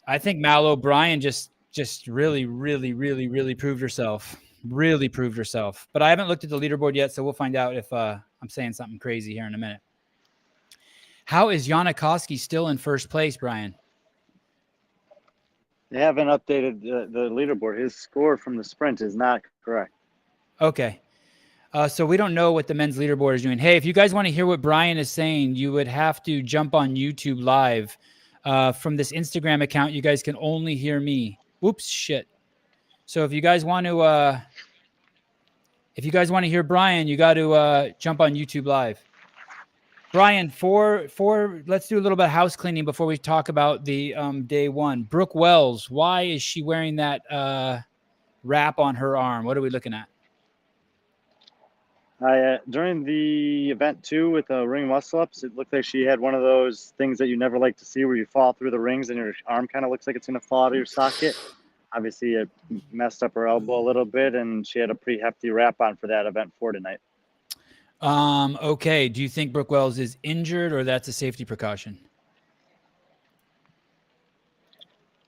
I think Mal O'Brien just really proved herself. Really proved herself. But I haven't looked at the leaderboard yet, so we'll find out if I'm saying something crazy here in a minute. How is Janikowski still in first place, Brian? They haven't updated the leaderboard. His score from the sprint is not correct. Okay. So we don't know what the men's leaderboard is doing. Hey, if you guys want to hear what Brian is saying, you would have to jump on YouTube live. From this Instagram account, you guys can only hear me. Whoops, shit. So if you guys want to hear Brian, you got to jump on YouTube live. Brian, let's do a little bit of house cleaning before we talk about the day one. Brooke Wells, why is she wearing that wrap on her arm? What are we looking at? During the event 2 with the ring muscle ups, it looked like she had one of those things that you never like to see where you fall through the rings and your arm kind of looks like it's going to fall out of your socket. Obviously, it messed up her elbow a little bit, and she had a pretty hefty wrap on for that event 4 tonight. Okay. Do you think Brooke Wells is injured or that's a safety precaution?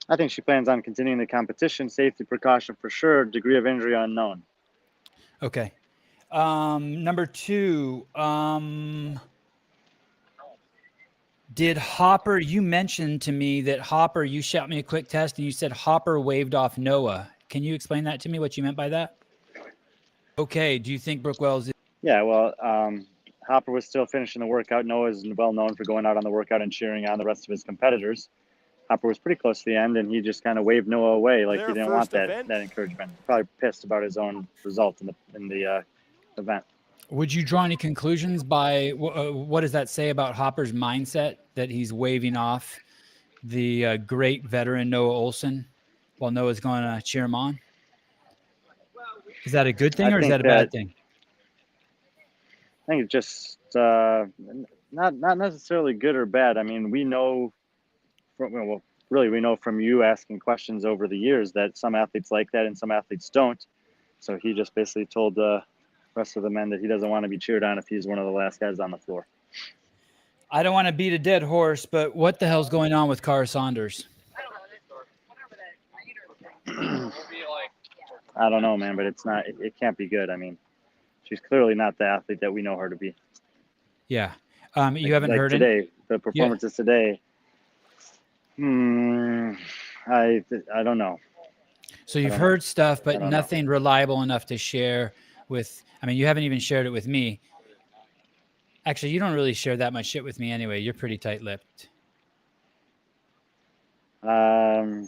I think she plans on continuing the competition. Safety precaution for sure. Degree of injury unknown. Okay. Number 2, did Hopper, you mentioned to me that Hopper, you shot me a quick test and you said Hopper waved off Noah. Can you explain that to me, what you meant by that? Okay. Do you think Brooke Wells is... Yeah, well, Hopper was still finishing the workout. Noah is well known for going out on the workout and cheering on the rest of his competitors. Hopper was pretty close to the end, and he just kind of waved Noah away like he didn't want that encouragement. Probably pissed about his own result in the event. Would you draw any conclusions by what does that say about Hopper's mindset that he's waving off the great veteran Noah Olson while Noah's going to cheer him on? Is that a good thing or is that a bad thing? I think it's just not necessarily good or bad. I mean, we know from you asking questions over the years that some athletes like that and some athletes don't. So he just basically told the rest of the men that he doesn't want to be cheered on if he's one of the last guys on the floor. I don't want to beat a dead horse, but what the hell's going on with Cara Saunders? I don't know, man, but it can't be good. I mean, she's clearly not the athlete that we know her to be. Yeah. You haven't heard today, the performances today. I don't know. So you've heard stuff, but nothing reliable enough to share with. I mean, you haven't even shared it with me. Actually, you don't really share that much shit with me anyway. You're pretty tight-lipped. I'm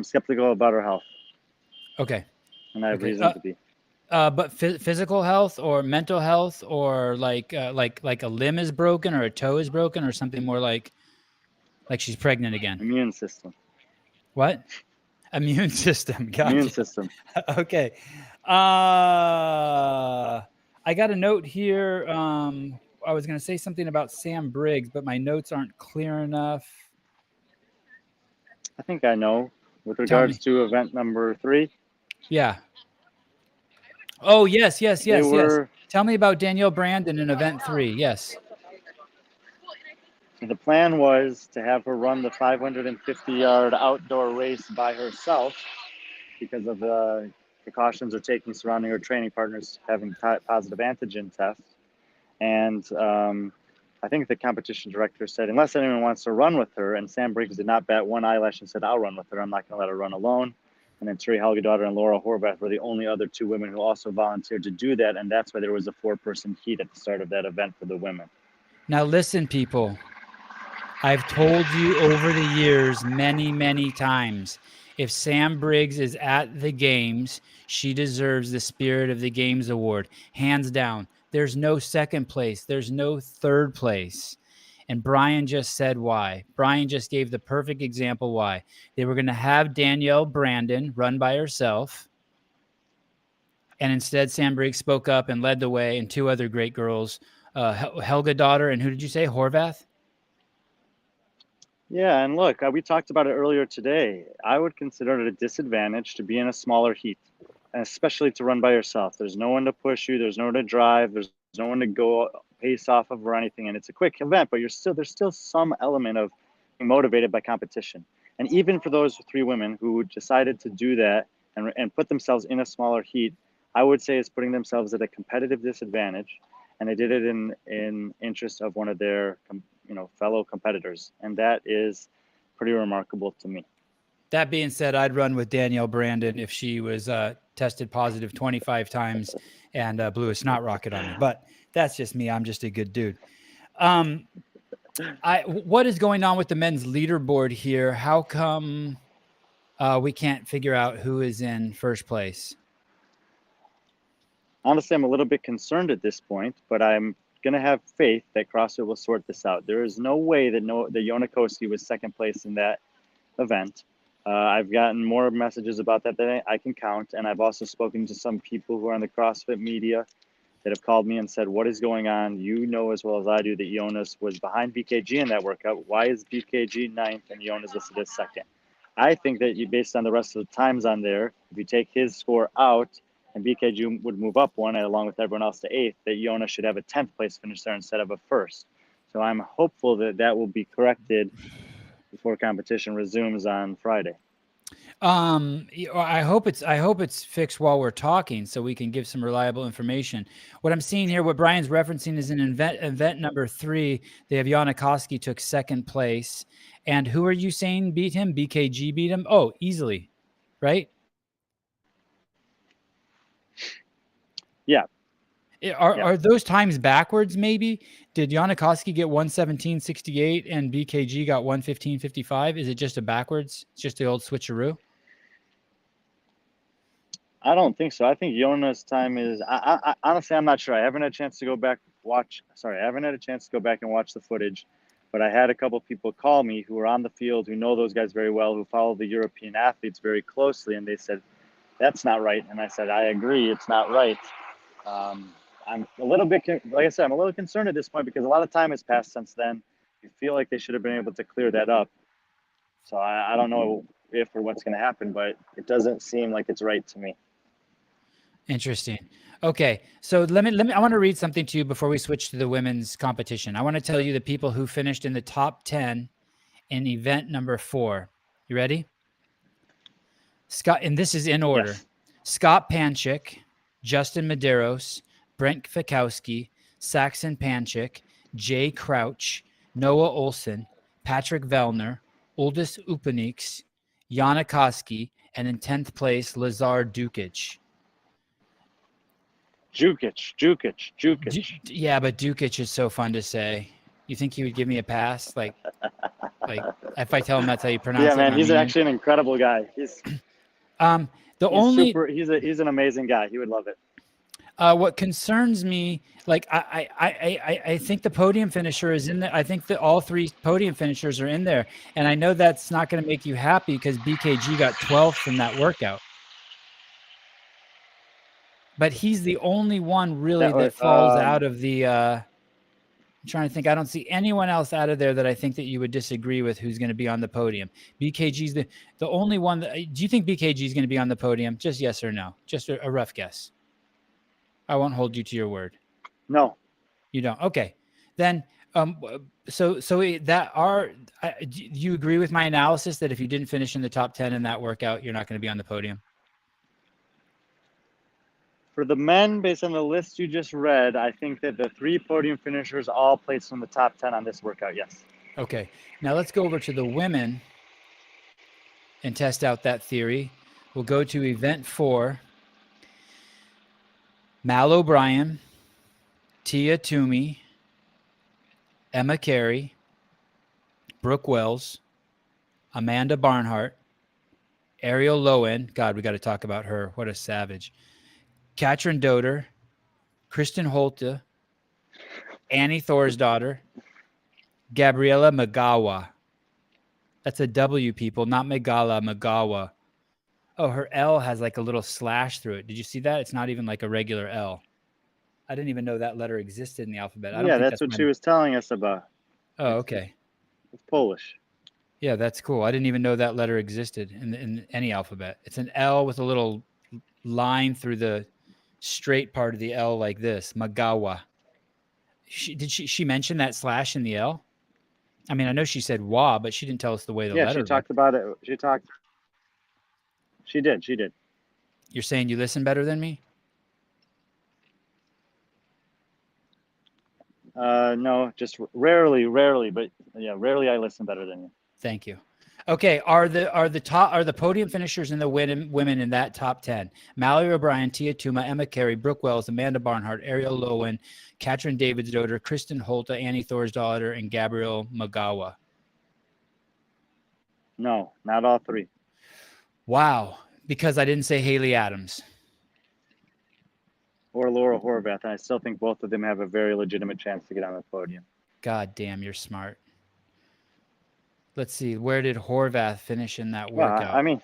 skeptical about her health. Okay. And I have reason to be. But physical health or mental health or like a limb is broken or a toe is broken or something more like she's pregnant again. Immune system. What? Immune system. Gotcha. Immune system. Okay. I got a note here. I was going to say something about Sam Briggs, but my notes aren't clear enough. I think I know. With regards to event number 3. Yeah. Oh, yes. Tell me about Danielle Brandon in event 3. Yes. The plan was to have her run the 550-yard outdoor race by herself because of the precautions they're taking surrounding her training partners having positive antigen tests. And I think the competition director said, unless anyone wants to run with her, and Sam Briggs did not bat one eyelash and said, I'll run with her. I'm not going to let her run alone. And then Terry Helgadaughter and Laura Horvath were the only other 2 women who also volunteered to do that. And that's why there was a 4-person heat at the start of that event for the women. Now, listen, people. I've told you over the years many, many times, if Sam Briggs is at the games, she deserves the Spirit of the Games award. Hands down. There's no second place. There's no third place. And Brian just said why. Brian just gave the perfect example why. They were going to have Danielle Brandon run by herself. And instead, Sam Briggs spoke up and led the way, and 2 other great girls, Helgadaughter and who did you say, Horvath? Yeah, and look, we talked about it earlier today. I would consider it a disadvantage to be in a smaller heat, and especially to run by yourself. There's no one to push you. There's no one to drive. There's no one to go pace off of or anything. And it's a quick event, but there's still some element of motivated by competition. And even for those 3 women who decided to do that and put themselves in a smaller heat, I would say is putting themselves at a competitive disadvantage, and they did it in interest of one of their fellow competitors, and that is pretty remarkable to me. That being said, I'd run with Danielle Brandon if she was tested positive 25 times and blew a snot rocket on me. But that's just me. I'm just a good dude. What is going on with the men's leaderboard here? How come we can't figure out who is in first place? Honestly, I'm a little bit concerned at this point, but I'm going to have faith that CrossFit will sort this out. There is no way that Fikowski was second place in that event. I've gotten more messages about that than I can count, and I've also spoken to some people who are on the CrossFit media that have called me and said, what is going on? You know as well as I do that Jonas was behind BKG in that workout. Why is BKG ninth and Jonas listed as second? I think that based on the rest of the times on there, if you take his score out and BKG would move up one along with everyone else to 8th, that Jonas should have a 10th place finish there instead of a 1st. So I'm hopeful that that will be corrected before competition resumes on Friday. I hope it's fixed while we're talking so we can give some reliable information. What I'm seeing here, what Brian's referencing is an event number 3. They have Fikowski took second place. And who are you saying beat him? BKG beat him? Oh, easily, right? Yeah. Are those times backwards maybe? Did Fikowski get 117.68 and BKG got 115.55? Is it just a backwards? It's just the old switcheroo? I don't think so. I think Jonas' time is. I honestly, I'm not sure. I haven't had a chance to go back I haven't had a chance to go back and watch the footage, but I had a couple people call me who are on the field, who know those guys very well, who follow the European athletes very closely, and they said that's not right. And I said I agree, it's not right. I'm a little bit, like I said, I'm a little concerned at this point because a lot of time has passed since then. You feel like they should have been able to clear that up. So I don't know if or what's going to happen, but it doesn't seem like it's right to me. Interesting. Okay. So let me, I want to read something to you before we switch to the women's competition. I want to tell you the people who finished in the top 10 in event number 4. You ready? Scott, and this is in order. Yes. Scott Panchik, Justin Medeiros, Brent Fikowski, Saxon Panchik, Jay Crouch, Noah Olson, Patrick Vellner, Uldis Upaniks, Fikowski, and in 10th place, Lazar Dukic. Jukic. Yeah, but Dukic is so fun to say. You think he would give me a pass? Like if I tell him that's how you pronounce it? Yeah, man, he's actually an incredible guy. He's an amazing guy. He would love it. What concerns me, like I think the podium finisher is in there. I think that all 3 podium finishers are in there, and I know that's not going to make you happy because BKG got 12th from that workout. But he's the only one really that falls out of the. I'm trying to think. I don't see anyone else out of there that I think that you would disagree with who's going to be on the podium. BKG's the only one. Do you think BKG is going to be on the podium? Just yes or no. Just a rough guess. I won't hold you to your word. No. You don't. Okay. Then do you agree with my analysis that if you didn't finish in the top 10 in that workout, you're not going to be on the podium? For the men, based on the list you just read, I think that the 3 podium finishers all placed in the top 10 on this workout, yes. Okay. Now let's go over to the women and test out that theory. We'll go to event 4. Mal O'Brien, Tia Toomey, Emma Carey, Brooke Wells, Amanda Barnhart, Ariel Lowen. God, we got to talk about her. What a savage. Katrin Doder, Kristen Holte, Annie Thorsdottir, Gabriella Magawa. That's a W, people, not Megala, Magawa. Oh, her L has like a little slash through it. Did you see that? It's not even like a regular L. I didn't even know that letter existed in the alphabet. I don't think that's what she was telling us about. Oh, okay. It's Polish. Yeah, that's cool. I didn't even know that letter existed in any alphabet. It's an L with a little line through the straight part of the L like this. Magawa. Did she mention that slash in the L? I mean, I know she said "wah," but she didn't tell us the way the Yeah, she letter talked looked. about it. She did. She did. You're saying you listen better than me? No, just rarely, but yeah, rarely I listen better than you. Thank you. Okay, are the podium finishers in the women in that top 10? Mallory O'Brien, Tia Tuma, Emma Carey, Brooke Wells, Amanda Barnhart, Ariel Lowen, Katrin Davidsdottir, Kristen Holta, Annie Thorsdottir, and Gabrielle Magawa. No, not all three. Wow, because I didn't say Haley Adams. Or Laura Horvath, and I still think both of them have a very legitimate chance to get on the podium. God damn, you're smart. Let's see, where did Horvath finish in that Well, workout? I mean,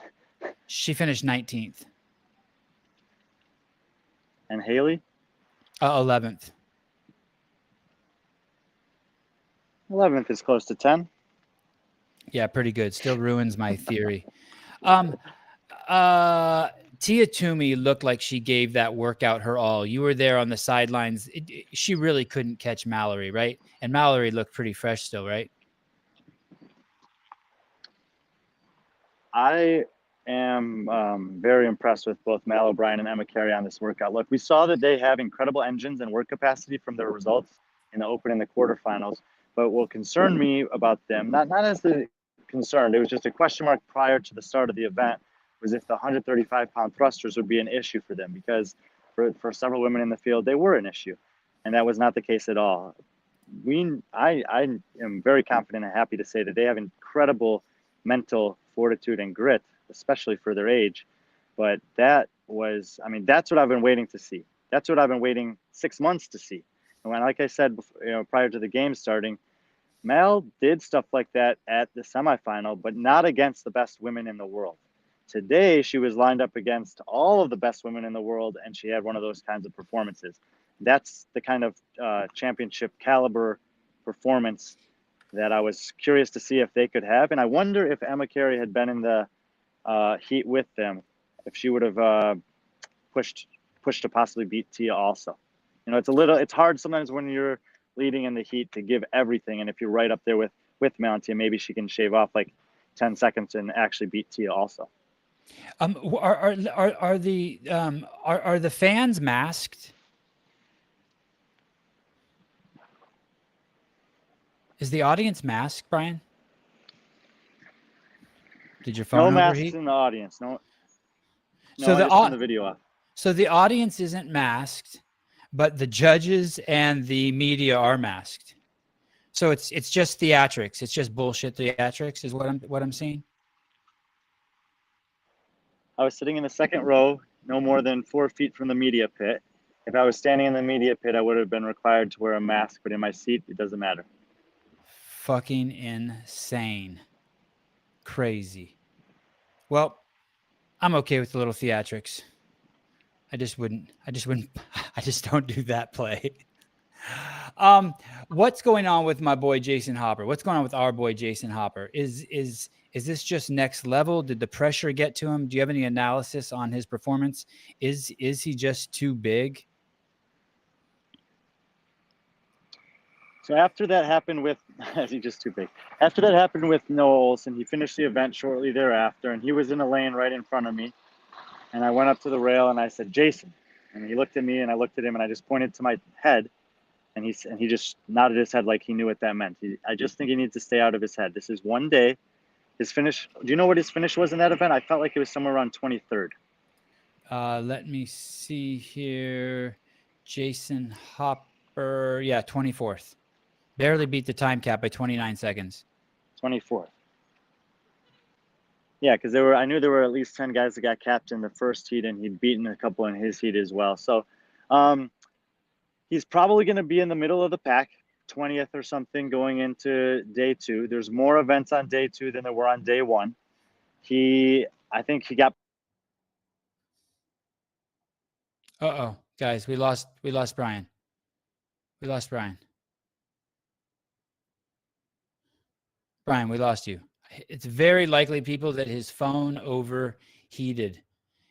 She finished 19th. and Haley? 11th. 11th is close to 10. Yeah, pretty good. Still ruins my theory. Tia Toomey looked like she gave that workout her all. You were there on the sidelines. She really couldn't catch Mallory, right? And Mallory looked pretty fresh still, right? I am very impressed with both Mal O'Brien and Emma Carey on this workout. Look, we saw that they have incredible engines and work capacity from their results in the open and the quarterfinals. But what concerned me about them, not as the concerned, it was just a question mark prior to the start of the event, was if the 135-pound thrusters would be an issue for them, because for several women in the field, they were an issue. And that was not the case at all. I am very confident and happy to say that they have incredible mental fortitude and grit, especially for their age. But that's what I've been waiting to see. That's what I've been waiting 6 months to see. And when, like I said, prior to the game starting, Mel did stuff like that at the semifinal, but not against the best women in the world. Today, she was lined up against all of the best women in the world, and she had one of those kinds of performances. That's the kind of championship caliber performance that I was curious to see if they could have. And I wonder if Emma Carey had been in the heat with them, if she would have pushed to possibly beat Tia also. It's hard sometimes when you're leading in the heat to give everything. And if you're right up there with Mel and Tia, maybe she can shave off like 10 seconds and actually beat Tia also. Are the fans masked? Is the audience masked, Brian? Did your phone No overheat? masks in the audience. No, So I just turned the video off. So the audience isn't masked, but the judges and the media are masked. So it's just theatrics. It's just bullshit theatrics is what I'm seeing. I was sitting in the second row, no more than 4 feet from the media pit. If I was standing in the media pit, I would have been required to wear a mask, but in my seat, it doesn't matter. Fucking insane. Crazy. Well, I'm okay with the little theatrics. I just don't do that play. What's going on with my boy Jason Hopper? What's going on with our boy Jason Hopper? Is this just next level? Did the pressure get to him? Do you have any analysis on his performance? Is he just too big? So after that happened with, is he just too big? After that happened with Noah Olson, he finished the event shortly thereafter, and he was in a lane right in front of me. And I went up to the rail and I said, Jason. And he looked at me and I looked at him and I just pointed to my head. And he just nodded his head like he knew what that meant. I just think he needs to stay out of his head. This is one day. His finish, do you know what his finish was in that event? I felt like it was somewhere around 23rd. Let me see here. Jason Hopper. Yeah, 24th. Barely beat the time cap by 29 seconds. 24th. Yeah, because I knew there were at least 10 guys that got capped in the first heat, and he'd beaten a couple in his heat as well. So he's probably going to be in the middle of the pack, 20th or something going into day 2. There's more events on day 2 than there were on day 1. I think he got. Uh-oh, guys, we lost Brian. We lost Brian. Brian, we lost you. It's very likely, people, that his phone overheated.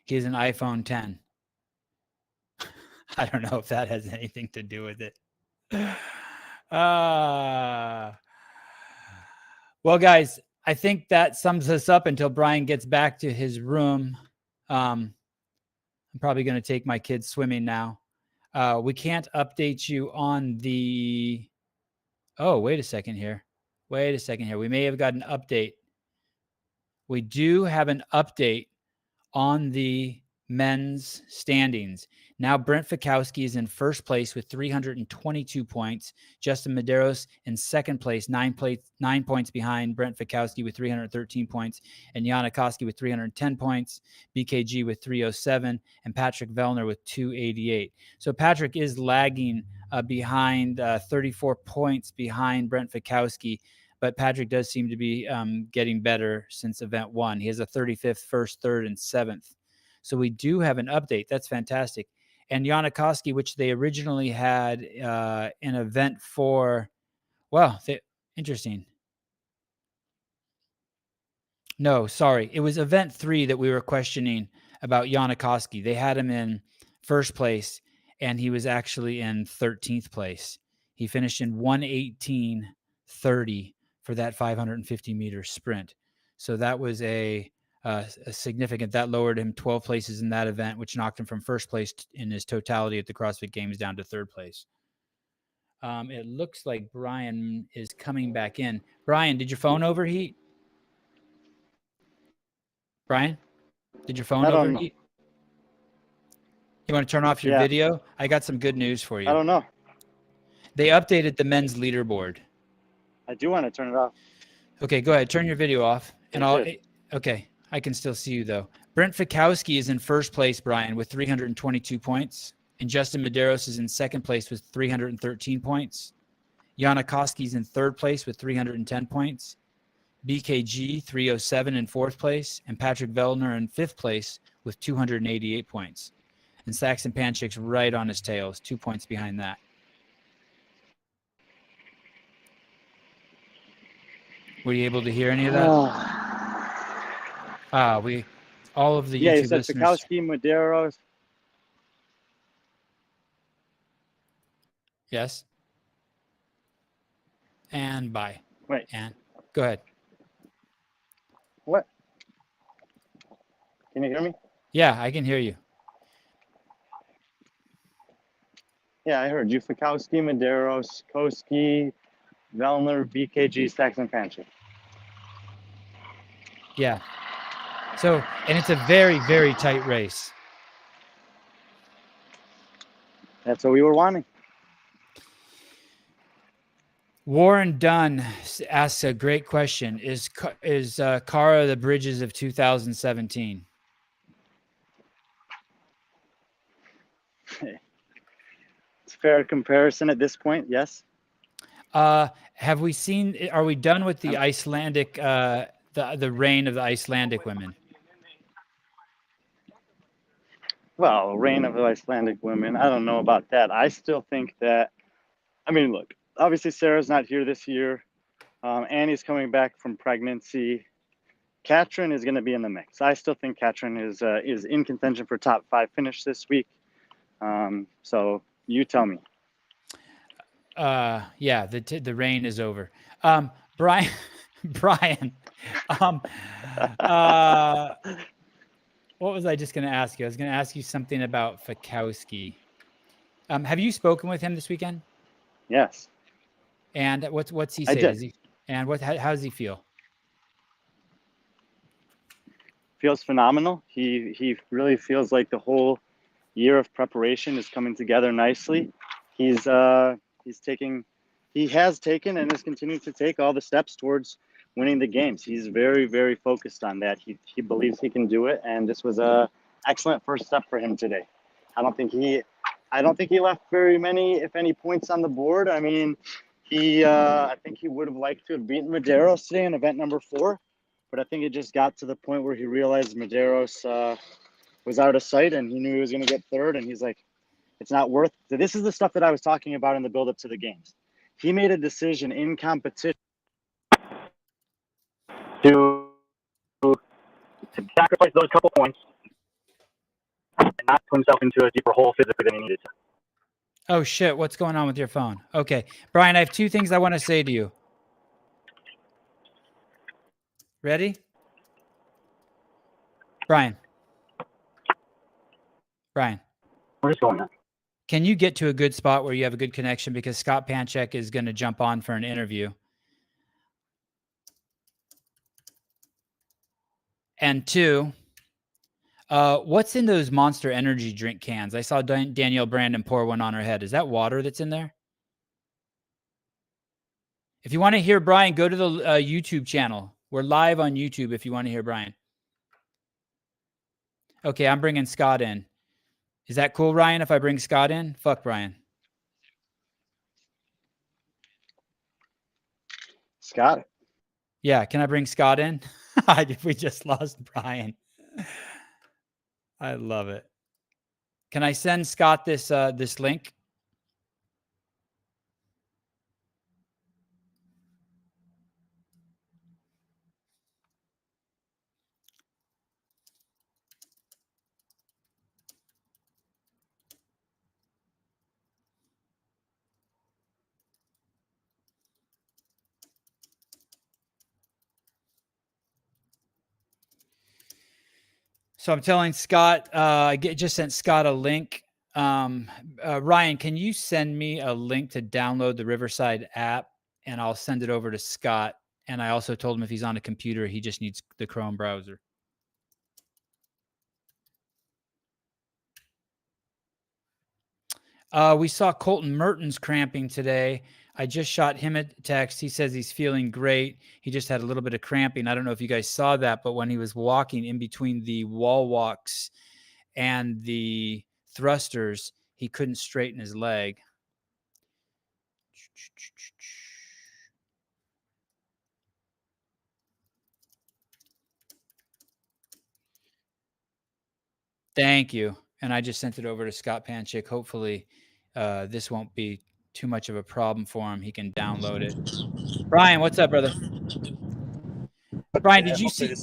He has an iPhone 10. I don't know if that has anything to do with it. Well, guys, I think that sums us up until Brian gets back to his room. I'm probably going to take my kids swimming now. We can't update you on the. Oh, wait a second here. We may have got an update. We do have an update on the men's standings. Now Brent Fikowski is in first place with 322 points. Justin Medeiros in second place, 9 points behind Brent Fikowski with 313 points, and Yana Koski with 310 points, BKG with 307, and Patrick Vellner with 288. So Patrick is lagging behind 34 points behind Brent Fikowski. But Patrick does seem to be getting better since event one. He has a 35th, first, third, and seventh. So we do have an update. That's fantastic. And Yanikoski, which they originally had an event for, interesting. No, sorry. It was event 3 that we were questioning about Yanikoski. They had him in first place, and he was actually in 13th place. He finished in 1:18:30 for that 550-meter sprint. So that was a significant, that lowered him 12 places in that event, which knocked him from first place in his totality at the CrossFit Games down to third place. It looks like Brian is coming back in. Brian, did your phone overheat? Brian, did your phone overheat? You want to turn off your video? I got some good news for you. I don't know. They updated the men's leaderboard. I do want to turn it off. Okay, go ahead. Turn your video off. Okay, I can still see you though. Brent Fikowski is in first place, Brian, with 322 points. And Justin Medeiros is in second place with 313 points. Yana Koski is in third place with 310 points. BKG 307 in fourth place. And Patrick Vellner in fifth place with 288 points. And Saxon Panchik's right on his tails, 2 points behind that. Were you able to hear any of that? All of the YouTube you said listeners. Fikowski, Medeiros. Yes. And bye. Wait. And go ahead. What? Can you hear me? Yeah, I can hear you. Yeah, I heard you. Fikowski, Medeiros, Koski, Vellner, BKG, Saxon Panchik. Yeah. So, and it's a very, very tight race. That's what we were wanting. Warren Dunn asks a great question. Is Cara the Bridges of 2017? It's a fair comparison at this point, yes. Have we seen, are we done with the Icelandic, the reign of the Icelandic women? Well, reign of the Icelandic women, I don't know about that. I still think that, I mean, look, obviously Sarah's not here this year. Annie's coming back from pregnancy. Katrin is going to be in the mix. I still think Katrin is in contention for top 5 finish this week. So you tell me. Yeah, the reign is over. Brian, what was I just going to ask you? I was going to ask you something about Fikowski. Have you spoken with him this weekend? Yes. And what's he say? How does he feel? Feels phenomenal. He really feels like the whole year of preparation is coming together nicely. He has taken and is continuing to take all the steps towards winning the games. He's very, very focused on that. He believes he can do it, and this was a excellent first step for him today. I don't think he left very many, if any, points on the board. I mean, I think he would have liked to have beaten Medeiros today in event number 4, but I think it just got to the point where he realized Medeiros was out of sight, and he knew he was going to get third, and he's like, it's not worth it. So this is the stuff that I was talking about in the build-up to the games. He made a decision in competition to sacrifice those couple points and not put himself into a deeper hole physically than he needed to. Oh, shit. What's going on with your phone? Okay. Brian, I have 2 things I want to say to you. Ready? Brian. What is going on? Can you get to a good spot where you have a good connection? Because Scott Panchik is going to jump on for an interview. And 2, what's in those Monster Energy drink cans? I saw Danielle Brandon pour one on her head. Is that water that's in there? If you want to hear Brian, go to the YouTube channel. We're live on YouTube if you want to hear Brian. Okay, I'm bringing Scott in. Is that cool, Ryan, if I bring Scott in? Fuck Brian. Scott? Yeah, can I bring Scott in? We just lost Brian. I love it. Can I send Scott this this link? So I'm telling Scott, I just sent Scott a link. Ryan, can you send me a link to download the Riverside app, and I'll send it over to Scott. And I also told him if he's on a computer, he just needs the Chrome browser. We saw Colton Mertens cramping today. I just shot him a text. He says he's feeling great. He just had a little bit of cramping. I don't know if you guys saw that, but when he was walking in between the wall walks and the thrusters, he couldn't straighten his leg. Thank you. And I just sent it over to Scott Panchik. Hopefully this won't be too much of a problem for him. He can download it. Brian, what's up, brother? Brian, did you see?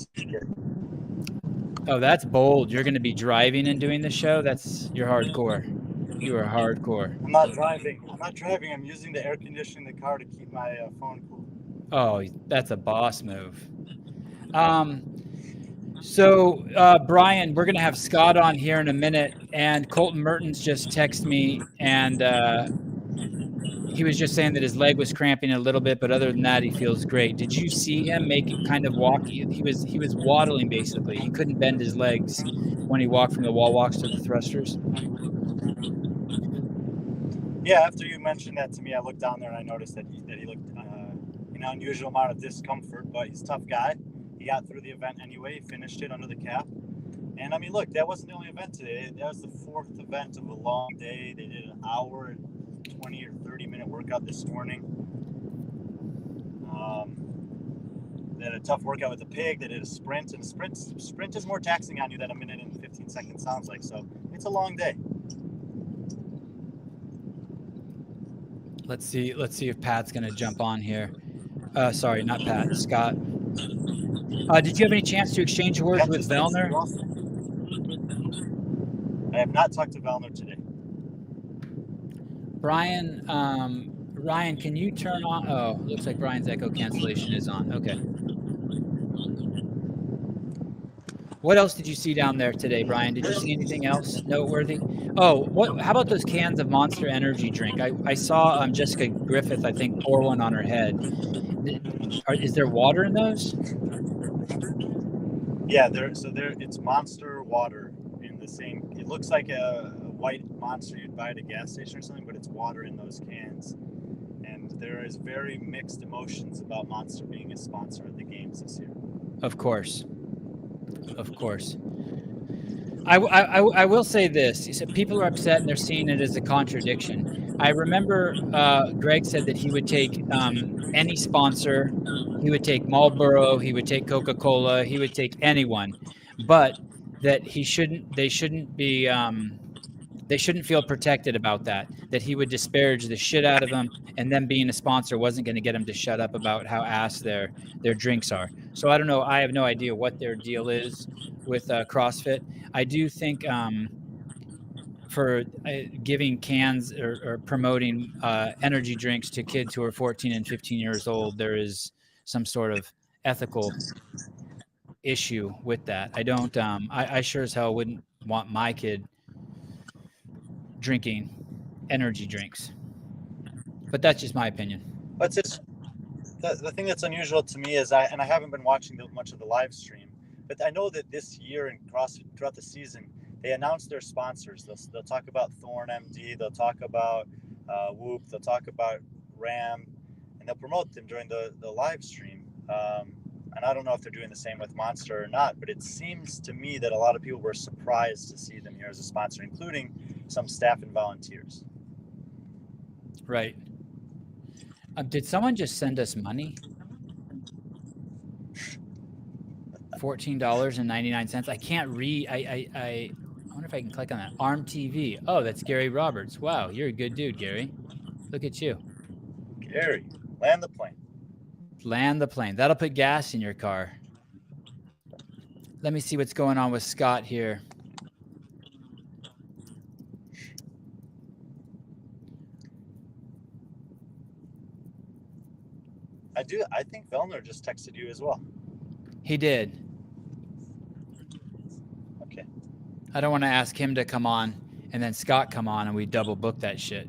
Oh, that's bold. You're going to be driving and doing the show? You're hardcore. You are hardcore. I'm not driving. I'm using the air conditioning in the car to keep my phone cool. Oh, that's a boss move. So, Brian, we're going to have Scott on here in a minute, and Colton Mertens just texted me, and he was just saying that his leg was cramping a little bit, but other than that, he feels great. Did you see him make it kind of walky? He was waddling, basically. He couldn't bend his legs when he walked from the wall walks to the thrusters. Yeah, after you mentioned that to me, I looked down there and I noticed that he looked an unusual amount of discomfort, but he's a tough guy. He got through the event anyway. He finished it under the cap. And I mean, look, that wasn't the only event today. That was the 4th event of a long day. They did an hour and 20 or 30-minute workout this morning. They had a tough workout with the pig. They did a sprint, and sprint is more taxing on you than a minute and 15 seconds sounds like. So it's a long day. Let's see if Pat's going to jump on here. Sorry, not Pat, Scott. Did you have any chance to exchange words with Vellner? I have not talked to Vellner today. Brian, Ryan, can you turn on? Oh, looks like Brian's echo cancellation is on. Okay. What else did you see down there today, Brian? Did you see anything else noteworthy? Oh, how about those cans of Monster Energy drink? I saw Jessica Griffith, I think, pour one on her head. Is there water in those? Yeah, it's Monster water in the same. It looks like a white Monster you'd buy at a gas station or something, but it's water in those cans. And there is very mixed emotions about Monster being a sponsor at the games this year. Of course. I will say this. He said people are upset and they're seeing it as a contradiction. I remember Greg said that he would take any sponsor. He would take Marlboro. He would take Coca-Cola. He would take anyone, but that they shouldn't feel protected about that. That he would disparage the shit out of them, and them being a sponsor wasn't going to get them to shut up about how ass their drinks are. So I don't know. I have no idea what their deal is with CrossFit. I do think for giving cans or promoting energy drinks to kids who are 14 and 15 years old, there is some sort of ethical issue with that. I don't. I sure as hell wouldn't want my kid drinking energy drinks. But that's just my opinion. But it's the thing that's unusual to me is I haven't been watching much of the live stream, but I know that this year and throughout the season they announce their sponsors. They'll talk about Thorn MD, they'll talk about Whoop, they'll talk about Ram, and they'll promote them during the live stream. And I don't know if they're doing the same with Monster or not, but it seems to me that a lot of people were surprised to see them here as a sponsor, including some staff and volunteers. Right. Did someone just send us money? $14.99. I can't read. I wonder if I can click on that. ARM TV. Oh, that's Gary Roberts. Wow, you're a good dude, Gary. Look at you. Gary, land the plane. Land the plane. That'll put gas in your car. Let me see what's going on with Scott here. I think Vellner just texted you as well. He did. Okay. I don't want to ask him to come on and then Scott come on and we double book that shit.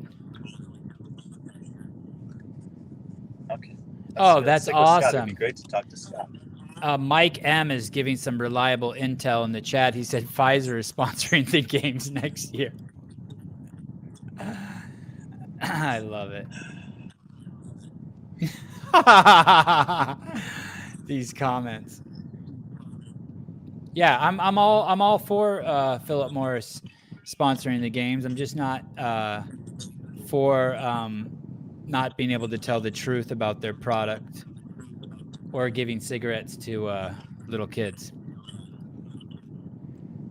Okay. That's awesome. Scott. It'd be great to talk to Scott. Mike M is giving some reliable intel in the chat. He said Pfizer is sponsoring the games next year. I love it. These comments. Yeah, I'm all for Philip Morris sponsoring the games. I'm just not for not being able to tell the truth about their product or giving cigarettes to little kids.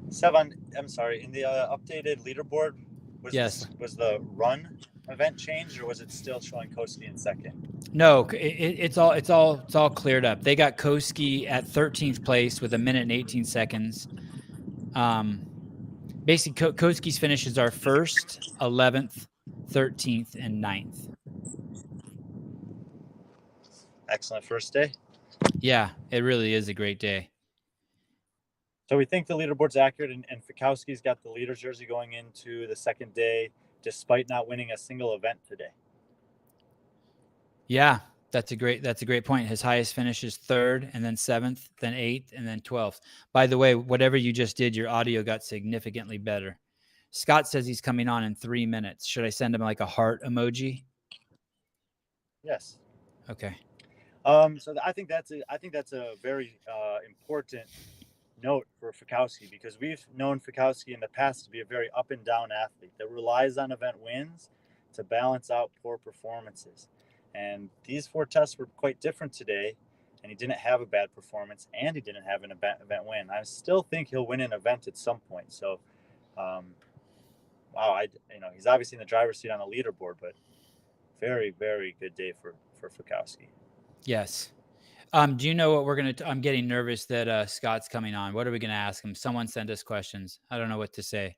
Sevan, I'm sorry. In the updated leaderboard, was the run event changed, or was it still showing Koski in second? No, it's all cleared up. They got Koski at 13th place with 1 minute and 18 seconds. Basically, Koski's finishes are 1st, 11th, 13th, and 9th. Excellent first day. Yeah, it really is a great day. So we think the leaderboard's accurate, and Fikowski's got the leader's jersey going into the second day, despite not winning a single event today. Yeah, that's a great point. His highest finish is 3rd, and then 7th, then 8th, and then 12th. By the way, whatever you just did, your audio got significantly better. Scott says he's coming on in 3 minutes. Should I send him like a heart emoji? Yes. Okay. So I think that's a very important note for Fikowski, because we've known Fikowski in the past to be a very up and down athlete that relies on event wins to balance out poor performances. And these 4 tests were quite different today, and he didn't have a bad performance, and he didn't have an event win. I still think he'll win an event at some point. So, he's obviously in the driver's seat on the leaderboard, but very, very good day for Fikowski. Yes. Do you know what we're going to... I'm getting nervous that Scott's coming on. What are we going to ask him? Someone sent us questions. I don't know what to say.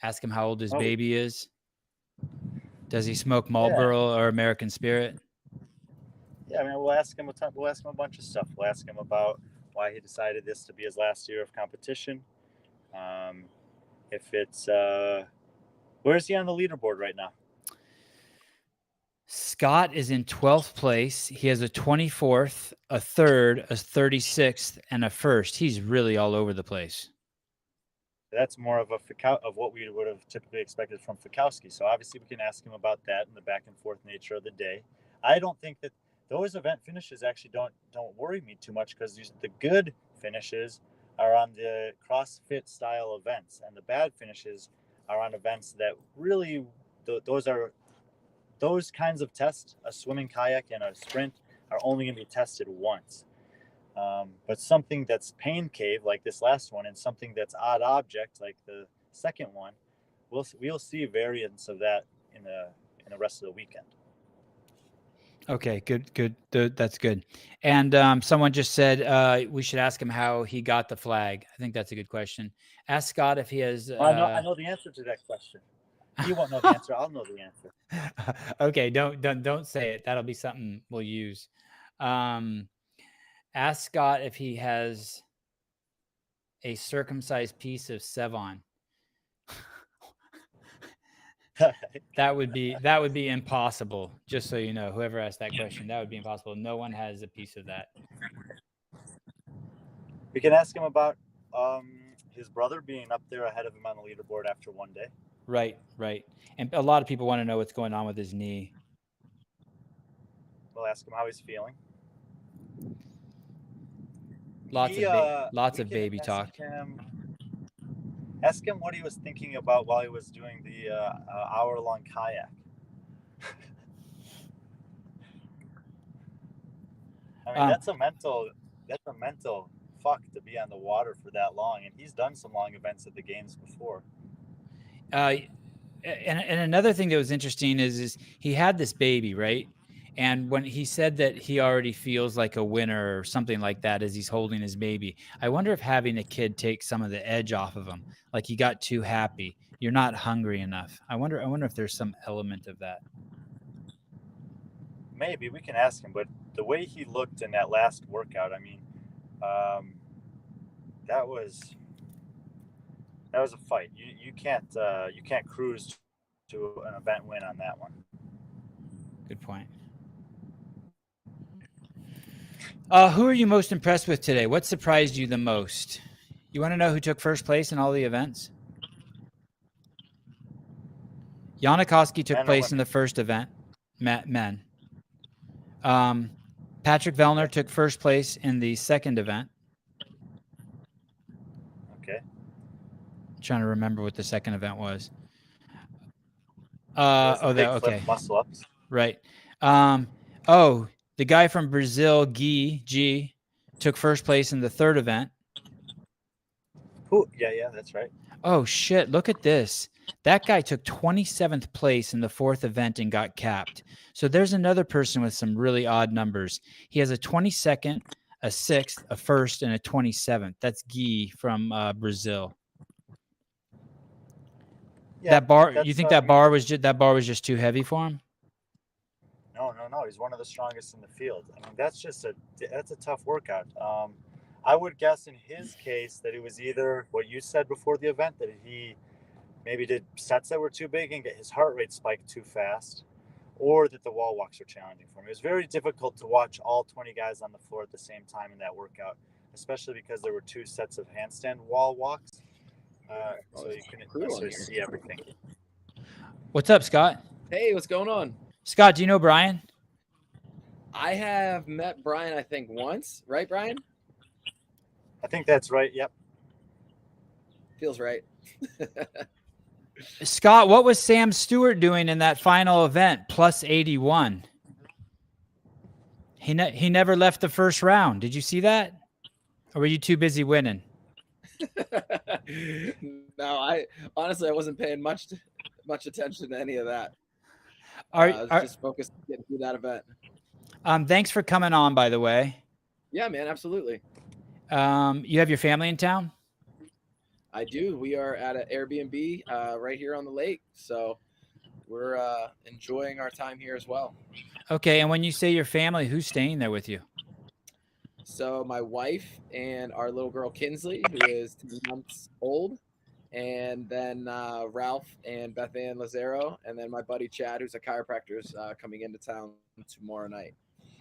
Ask him how old his baby is. Does he smoke Marlboro or American Spirit? Yeah, I mean, we'll ask him a bunch of stuff. We'll ask him about why he decided this to be his last year of competition. If it's... where is he on the leaderboard right now? Scott is in 12th place. He has a 24th, a 3rd, a 36th, and a 1st. He's really all over the place. That's more of of what we would have typically expected from Fikowski. So obviously we can ask him about that and the back and forth nature of the day. I don't think that those event finishes actually don't worry me too much, because the good finishes are on the CrossFit style events, and the bad finishes are on events that really those kinds of tests, a swimming, kayak, and a sprint, are only going to be tested once. But something that's pain cave like this last one, and something that's odd object like the second one, we'll see variants of that in the rest of the weekend. Okay, good. That's good. And someone just said we should ask him how he got the flag. I think that's a good question. Ask Scott if he has... I know the answer to that question. You won't know the answer. I'll know the answer. Okay, don't say it. That'll be something we'll use. Ask Scott if he has a circumcised piece of Sevan. That would be impossible. Just so you know, whoever asked that question, that would be impossible. No one has a piece of that. We can ask him about his brother being up there ahead of him on the leaderboard after one day. Right. And a lot of people want to know what's going on with his knee. We'll ask him how he's feeling. Lots of baby talk. Ask him what he was thinking about while he was doing the hour-long kayak. I mean, that's a mental fuck to be on the water for that long, and he's done some long events at the games before. And another thing that was interesting is he had this baby, right? And when he said that he already feels like a winner or something like that as he's holding his baby, I wonder if having a kid takes some of the edge off of him. Like he got too happy. You're not hungry enough. I wonder if there's some element of that. Maybe we can ask him, but the way he looked in that last workout, I mean, that was a fight. You can't cruise to an event win on that one. Good point. Who are you most impressed with today? What surprised you the most? You want to know who took first place in all the events? Fikowski took place in the first event, men. Patrick Vellner took first place in the second event. Okay. I'm trying to remember what the second event was. Okay. Muscle ups. Right. The guy from Brazil, G, took first place in the third event. Ooh, yeah, that's right. Oh, shit. Look at this. That guy took 27th place in the fourth event and got capped. So there's another person with some really odd numbers. He has a 22nd, a 6th, a 1st, and a 27th. That's Guy from Brazil. Yeah, that bar. You think that bar was just too heavy for him? No. He's one of the strongest in the field. I mean, that's a tough workout. I would guess in his case that it was either what you said before the event, that he maybe did sets that were too big and get his heart rate spiked too fast, or that the wall walks were challenging for him. It was very difficult to watch all 20 guys on the floor at the same time in that workout, especially because there were 2 sets of handstand wall walks. So you couldn't necessarily see everything. What's up, Scott? Hey, what's going on? Scott, do you know Brian? I have met Brian, I think, once. Right, Brian? I think that's right. Yep. Feels right. Scott, what was Sam Stewart doing in that final event, plus 81? He never left the first round. Did you see that? Or were you too busy winning? No, I wasn't paying much attention to any of that. I was just focused on getting through that event. Thanks for coming on, by the way. Yeah, man, absolutely. You have your family in town? I do. We are at an Airbnb right here on the lake, so we're enjoying our time here as well. Okay, and when you say your family, who's staying there with you? So my wife and our little girl Kinsley, who is 2 months old, and then Ralph and Beth Ann Lazaro, and then my buddy Chad, who's a chiropractor, is coming into town tomorrow night.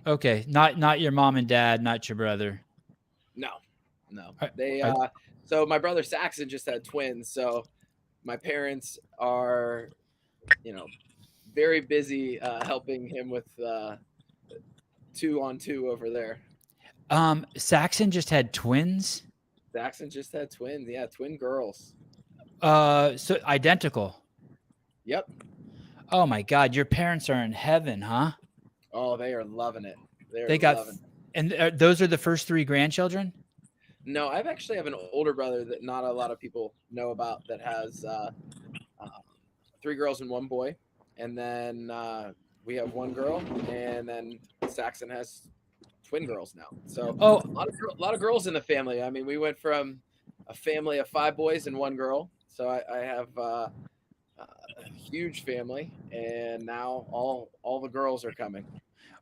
Okay, not your mom and dad, not your brother. No. So my brother Saxon just had twins, so my parents are, very busy helping him with 2-on-2 over there. Saxon just had twins? Saxon just had twins. Yeah, twin girls. So identical. Yep. Oh my God, your parents are in heaven, huh? Oh, they are loving it. And those are the first 3 grandchildren? No, I actually have an older brother that not a lot of people know about that has 3 girls and 1 boy. And then we have 1 girl, and then Saxon has twin girls now. So a lot of girls in the family. I mean, we went from a family of 5 boys and 1 girl. So I have a huge family, and now all the girls are coming.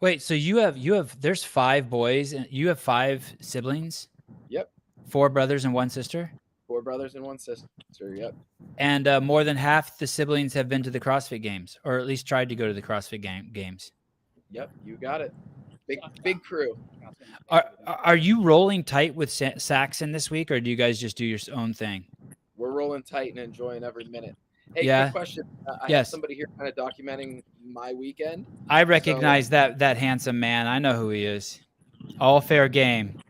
Wait, so you have there's 5 boys and you have 5 siblings? Yep. 4 brothers and 1 sister? 4 brothers and 1 sister. Yep. And more than half the siblings have been to the CrossFit Games, or at least tried to go to the CrossFit Games. Yep. You got it. Big crew. Are you rolling tight with Saxon this week, or do you guys just do your own thing? We're rolling tight and enjoying every minute. Hey, Yeah. quick question. I Yes. have somebody here kind of documenting my weekend. I recognize that handsome man. I know who he is. All fair game.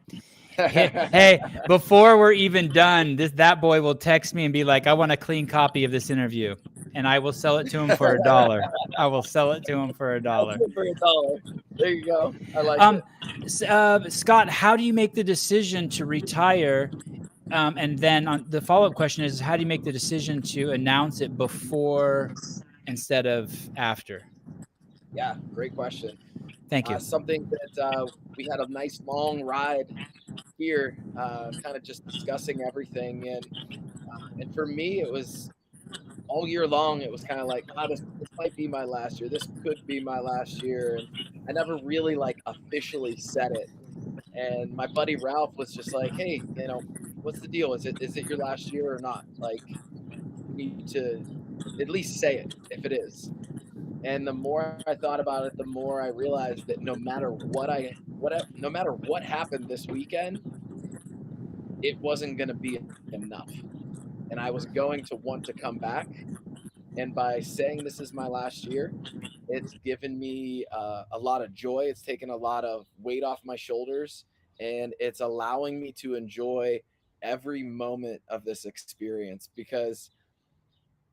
Hey, before we're even done, that boy will text me and be like, "I want a clean copy of this interview," and I will sell it to him for $1. I will sell it to him for $1. For $1. There you go. I like it. Scott, how do you make the decision to retire? And then the follow-up question is, how do you make the decision to announce it before instead of after? Yeah, great question. Thank you. Something that we had a nice long ride here, kind of just discussing everything, and for me, it was all year long. It was kind of like, this might be my last year. This could be my last year, and I never really like officially said it. And my buddy Ralph was just like, "Hey, what's the deal? Is it your last year or not? Like, you need to at least say it if it is." And the more I thought about it, the more I realized that no matter what happened this weekend, it wasn't going to be enough. And I was going to want to come back. And by saying this is my last year, it's given me a lot of joy. It's taken a lot of weight off my shoulders, and it's allowing me to enjoy every moment of this experience, because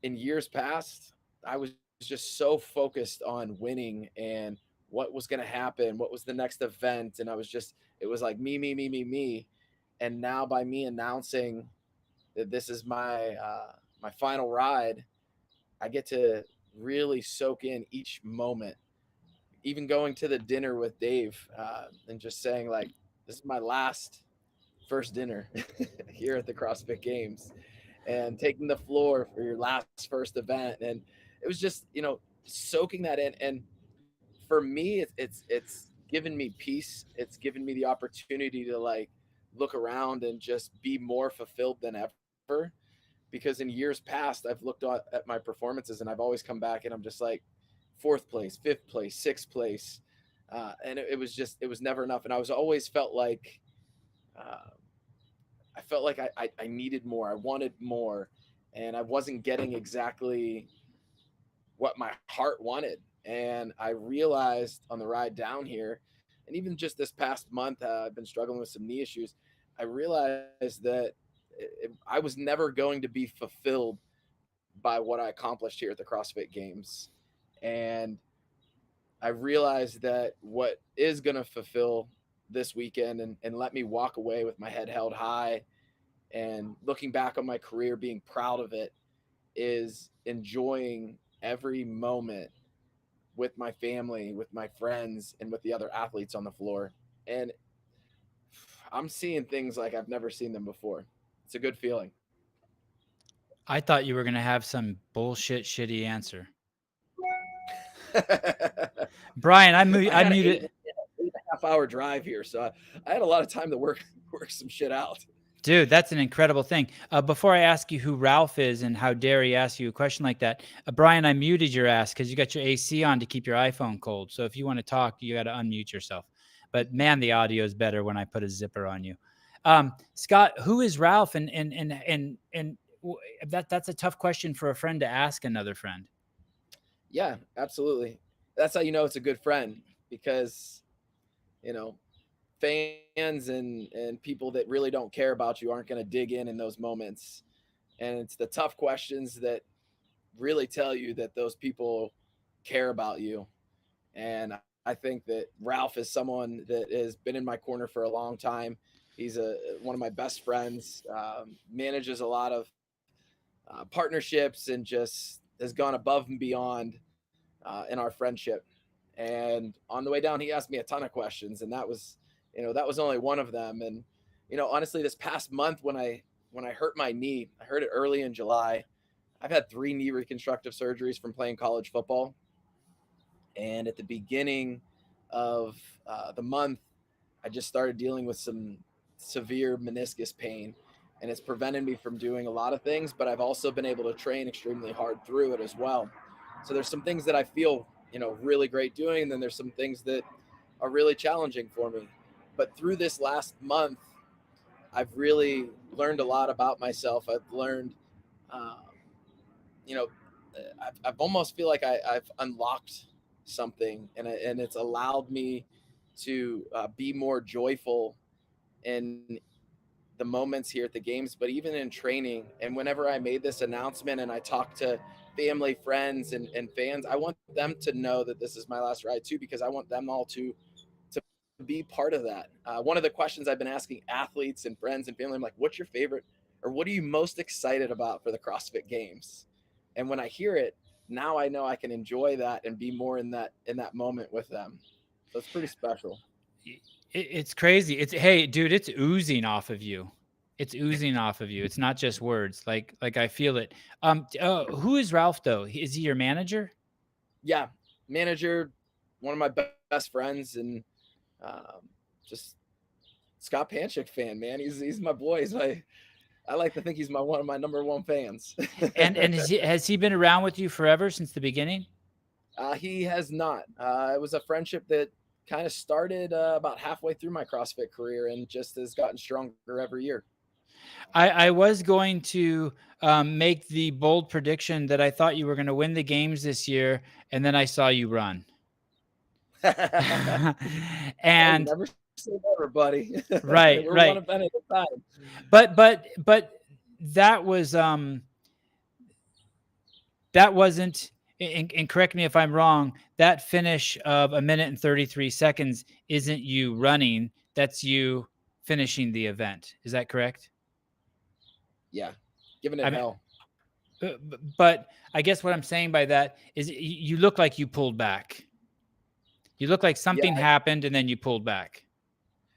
in years past, I was just so focused on winning and what was going to happen, what was the next event. And it was like me. And now by me announcing that this is my final ride, I get to really soak in each moment, even going to the dinner with Dave and just saying, like, this is my first dinner here at the CrossFit Games, and taking the floor for your first event. And it was just, soaking that in. And for me, it's given me peace. It's given me the opportunity to like look around and just be more fulfilled than ever. Because in years past, I've looked at my performances and I've always come back and I'm just like 4th place, 5th place, 6th place. And it was never enough. And I always felt like, I needed more. I wanted more. And I wasn't getting exactly what my heart wanted. And I realized on the ride down here, and even just this past month, I've been struggling with some knee issues. I realized that I was never going to be fulfilled by what I accomplished here at the CrossFit Games. And I realized that what is going to fulfill this weekend and let me walk away with my head held high and looking back on my career, being proud of it, is enjoying every moment with my family, with my friends, and with the other athletes on the floor. And I'm seeing things like I've never seen them before. It's a good feeling. I thought you were going to have some bullshit, shitty answer. Brian, I muted. 8.5 hour drive here, so I had a lot of time to work some shit out. Dude, that's an incredible thing. Before I ask you who Ralph is and how dare he ask you a question like that, Brian, I muted your ass because you got your AC on to keep your iPhone cold. So if you want to talk, you got to unmute yourself. But man, the audio is better when I put a zipper on you. Scott, who is Ralph? And that's a tough question for a friend to ask another friend. Yeah, absolutely. That's how you know it's a good friend, because, fans and people that really don't care about you aren't going to dig in those moments. And it's the tough questions that really tell you that those people care about you. And I think that Ralph is someone that has been in my corner for a long time. He's one of my best friends, manages a lot of partnerships, and just has gone above and beyond in our friendship. And on the way down, he asked me a ton of questions, and that was only one of them. And, honestly, this past month when I hurt my knee, I hurt it early in July. I've had 3 knee reconstructive surgeries from playing college football. And at the beginning of the month, I just started dealing with some severe meniscus pain, and it's prevented me from doing a lot of things, but I've also been able to train extremely hard through it as well. So there's some things that I feel, really great doing, and then there's some things that are really challenging for me. But through this last month, I've really learned a lot about myself. I've learned, uh, I've almost feel like I've unlocked something, and it's allowed me to be more joyful in the moments here at the games, but even in training. And whenever I made this announcement and I talked to family, friends, and fans, I want them to know that this is my last ride too, because I want them all to be part of that. One of the questions I've been asking athletes and friends and family, I'm like, what's your favorite, or what are you most excited about for the CrossFit Games? And when I hear it, now I know I can enjoy that and be more in that moment with them. So it's pretty special. It's crazy. Hey, dude, it's oozing off of you. It's oozing off of you. It's not just words. Like I feel it. Who is Ralph though? Is he your manager? Yeah, manager, one of my best friends, and just Scott Panchik fan, man. He's my boy. I like to think he's one of my number one fans. and has he been around with you forever since the beginning? He has not. It was a friendship that kind of started about halfway through my CrossFit career and just has gotten stronger every year. I was going to make the bold prediction that I thought you were going to win the games this year, and then I saw you run. And never say never, buddy. Right, We're right. one event at a time. But that was that wasn't. And correct me if I'm wrong. That finish of 1 minute and 33 seconds isn't you running. That's you finishing the event. Is that correct? Yeah, giving it hell. But I guess what I'm saying by that is you look like you pulled back. You look like something happened and then you pulled back.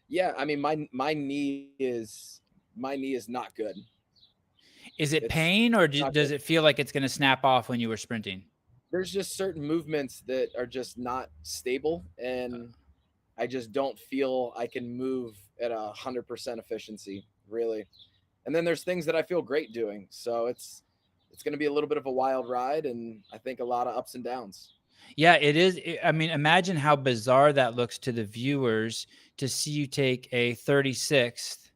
Yeah, I mean my knee is not good. Is it pain, or does it feel like it's going to snap off when you were sprinting? There's just certain movements that are just not stable, and I just don't feel I can move at 100% efficiency, really. And then there's things that I feel great doing. So it's going to be a little bit of a wild ride, and I think a lot of ups and downs. Yeah, it is. I mean, imagine how bizarre that looks to the viewers to see you take a 36th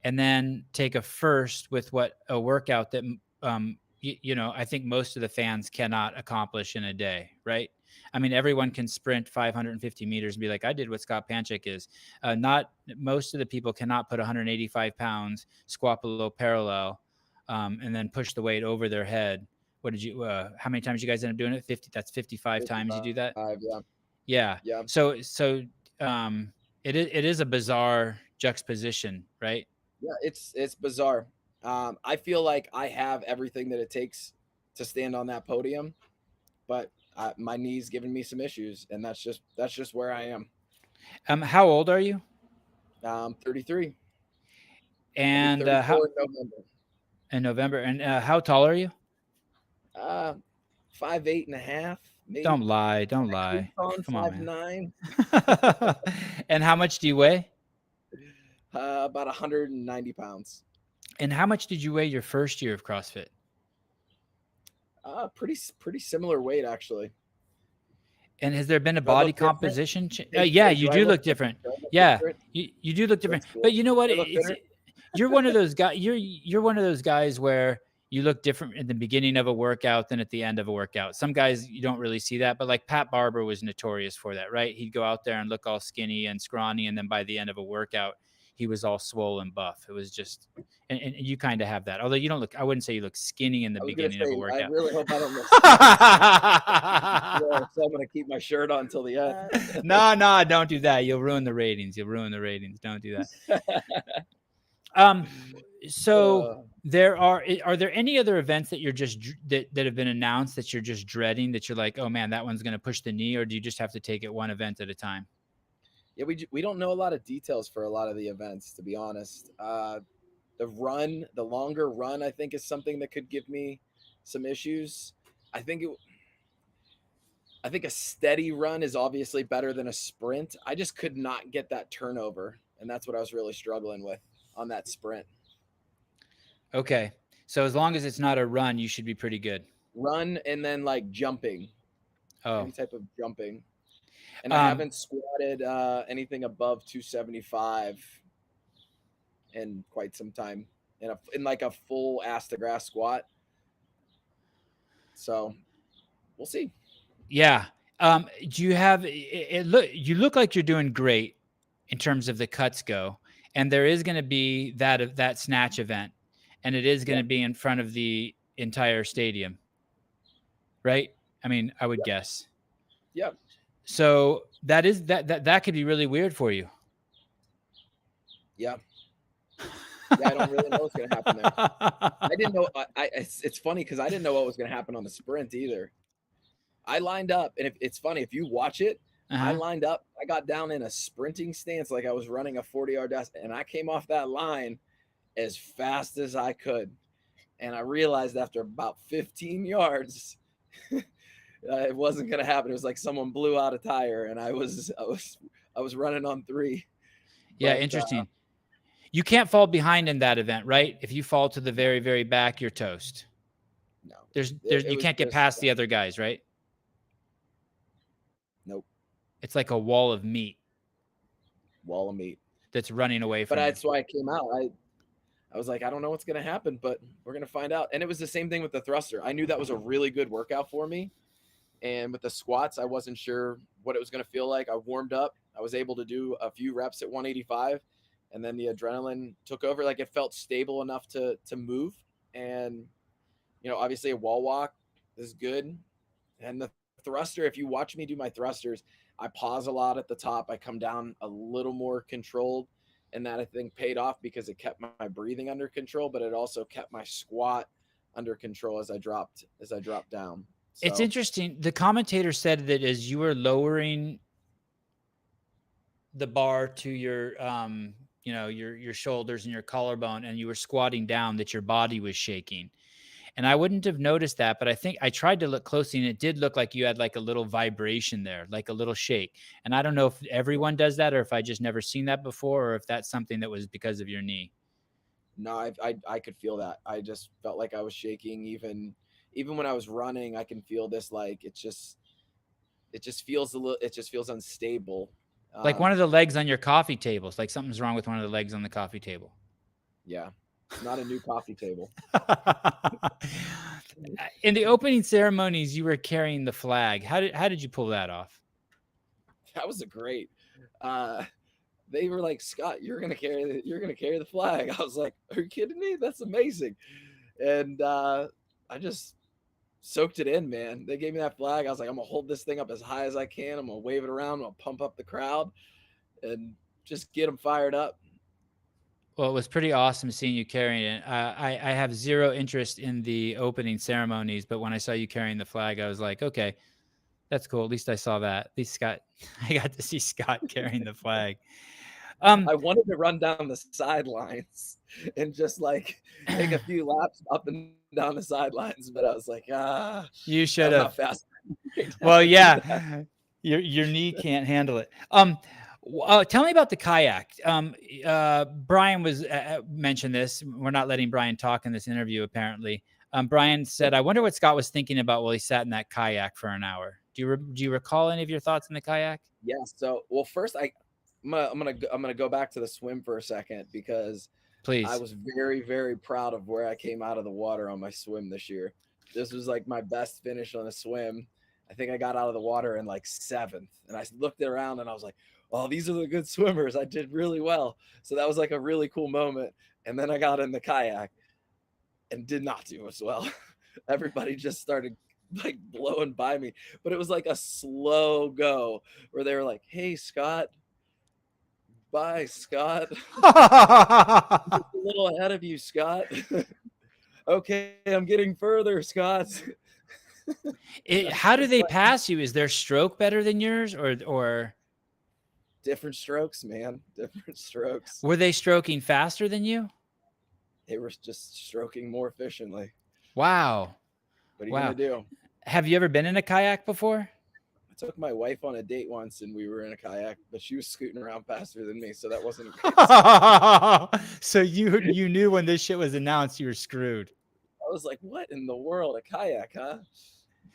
and then take a first with a workout that, I think most of the fans cannot accomplish in a day, right? I mean, everyone can sprint 550 meters and be like, I did what Scott Panchik is. Not most of the people cannot put 185 pounds, squat below parallel, and then push the weight over their head. What did you, how many times you guys end up doing it? 50, that's 55 times you do that. Yeah. So it is a bizarre juxtaposition, right? Yeah, it's bizarre. I feel like I have everything that it takes to stand on that podium, but my knee's giving me some issues, and that's just where I am. How old are you? 33. And how in November? And how tall are you? 5'8.5". Maybe. Don't lie. Come on, 5'9". And how much do you weigh? About 190 pounds. And how much did you weigh your first year of CrossFit? Pretty similar weight, actually. And has there been a body composition change? Yeah, you do look different. Yeah, you do look different. Cool. But you know what? You're one of those guys. You're one of those guys where you look different in the beginning of a workout than at the end of a workout. Some guys, you don't really see that, but like Pat Barber was notorious for that, right? He'd go out there and look all skinny and scrawny, and then by the end of a workout, he was all swollen buff. It was just, and you kind of have that. Although you don't look, I wouldn't say you look skinny in the beginning of a workout. I really hope I don't look so I'm going to keep my shirt on until the end. No, don't do that. You'll ruin the ratings. Don't do that. So are there any other events that you're just that have been announced that you're just dreading, that you're like, oh man, that one's going to push the knee, or do you just have to take it one event at a time? Yeah, we don't know a lot of details for a lot of the events, to be honest. The longer run, I think, is something that could give me some issues. I think I think a steady run is obviously better than a sprint. I just could not get that turnover, and that's what I was really struggling with on that sprint. Okay. So as long as it's not a run, you should be pretty good. Run and then like jumping, Oh, any type of jumping. And I haven't squatted anything above 275 in quite some time in like a full ass to grass squat. So we'll see. yeah. Do you have you look like you're doing great in terms of the cuts go, and there is going to be that snatch event, and it is going to be in front of the entire stadium, right? I mean, I would guess. Yeah. So that could be really weird for you. Yeah. Yeah, I don't really know what's going to happen there. I didn't know. It's funny because I didn't know what was going to happen on the sprint either. I lined up, and it's funny if you watch it. I lined up. I got down in a sprinting stance like I was running a 40-yard dash, and I came off that line as fast as I could. And I realized after about 15 yards, it wasn't going to happen. It was like someone blew out a tire, and I was running on 3. Yeah, interesting. You can't fall behind in that event, right? If you fall to the very, very back, you're toast. No, you can't get past the other guys, right? Nope. It's like a wall of meat. Wall of meat that's running away from. But that's why I came out. I was like, I don't know what's going to happen, but we're going to find out. And it was the same thing with the thruster. I knew that was a really good workout for me. And with the squats, I wasn't sure what it was going to feel like. I warmed up. I was able to do a few reps at 185. And then the adrenaline took over. Like it felt stable enough to move. And, obviously a wall walk is good. And the thruster, if you watch me do my thrusters, I pause a lot at the top. I come down a little more controlled. And that I think paid off because it kept my breathing under control, but it also kept my squat under control as I dropped down. So, it's interesting. The commentator said that as you were lowering the bar to your, your shoulders and your collarbone, and you were squatting down, that your body was shaking. And I wouldn't have noticed that, but I think I tried to look closely, and it did look like you had like a little vibration there, like a little shake. And I don't know if everyone does that, or if I just never seen that before, or if that's something that was because of your knee. No, I could feel that. I just felt like I was shaking. Even when I was running, I can feel this, like it just feels unstable. Like one of the legs on your coffee table. It's like something's wrong with one of the legs on the coffee table. Yeah. Not a new coffee table. In the opening ceremonies, you were carrying the flag. How did you pull that off? That was great. They were like, Scott, you're gonna carry the flag. I was like, are you kidding me? That's amazing. And I just soaked it in, man. They gave me that flag. I was like, I'm gonna hold this thing up as high as I can. I'm gonna wave it around. I'm gonna pump up the crowd and just get them fired up. Well, it was pretty awesome seeing you carrying it. I have zero interest in the opening ceremonies, but when I saw you carrying the flag, I was like, okay, that's cool. At least I saw that. At least I got to see Scott carrying the flag. I wanted to run down the sidelines and just like take a few laps up and down the sidelines, but I was like, you should have. Fast. Well, yeah, your knee can't handle it. Tell me about the kayak. Brian was mentioned this. We're not letting Brian talk in this interview, apparently. Brian said, I wonder what Scott was thinking about while he sat in that kayak for an hour. Do you recall any of your thoughts in the kayak? Yeah. So, well, first I'm gonna go back to the swim for a second, because please, I was very, very proud of where I came out of the water on my swim this year. This was like my best finish on a swim. I think I got out of the water in like 7th, and I looked around and I was like, oh, these are the good swimmers. I did really well. So that was like a really cool moment. And then I got in the kayak and did not do as well. Everybody just started like blowing by me, but it was like a slow go where they were like, hey, Scott, bye, Scott. A little ahead of you, Scott. Okay, I'm getting further, Scott. How do they pass you? Is their stroke better than yours, or different strokes, man? Different strokes. Were they stroking faster than you? They were just stroking more efficiently. Wow. What are you gonna do? Have you ever been in a kayak before? took my wife on a date once, and we were in a kayak, but she was scooting around faster than me, so that wasn't. So you knew when this shit was announced, you were screwed. I was like, "What in the world, a kayak, huh?"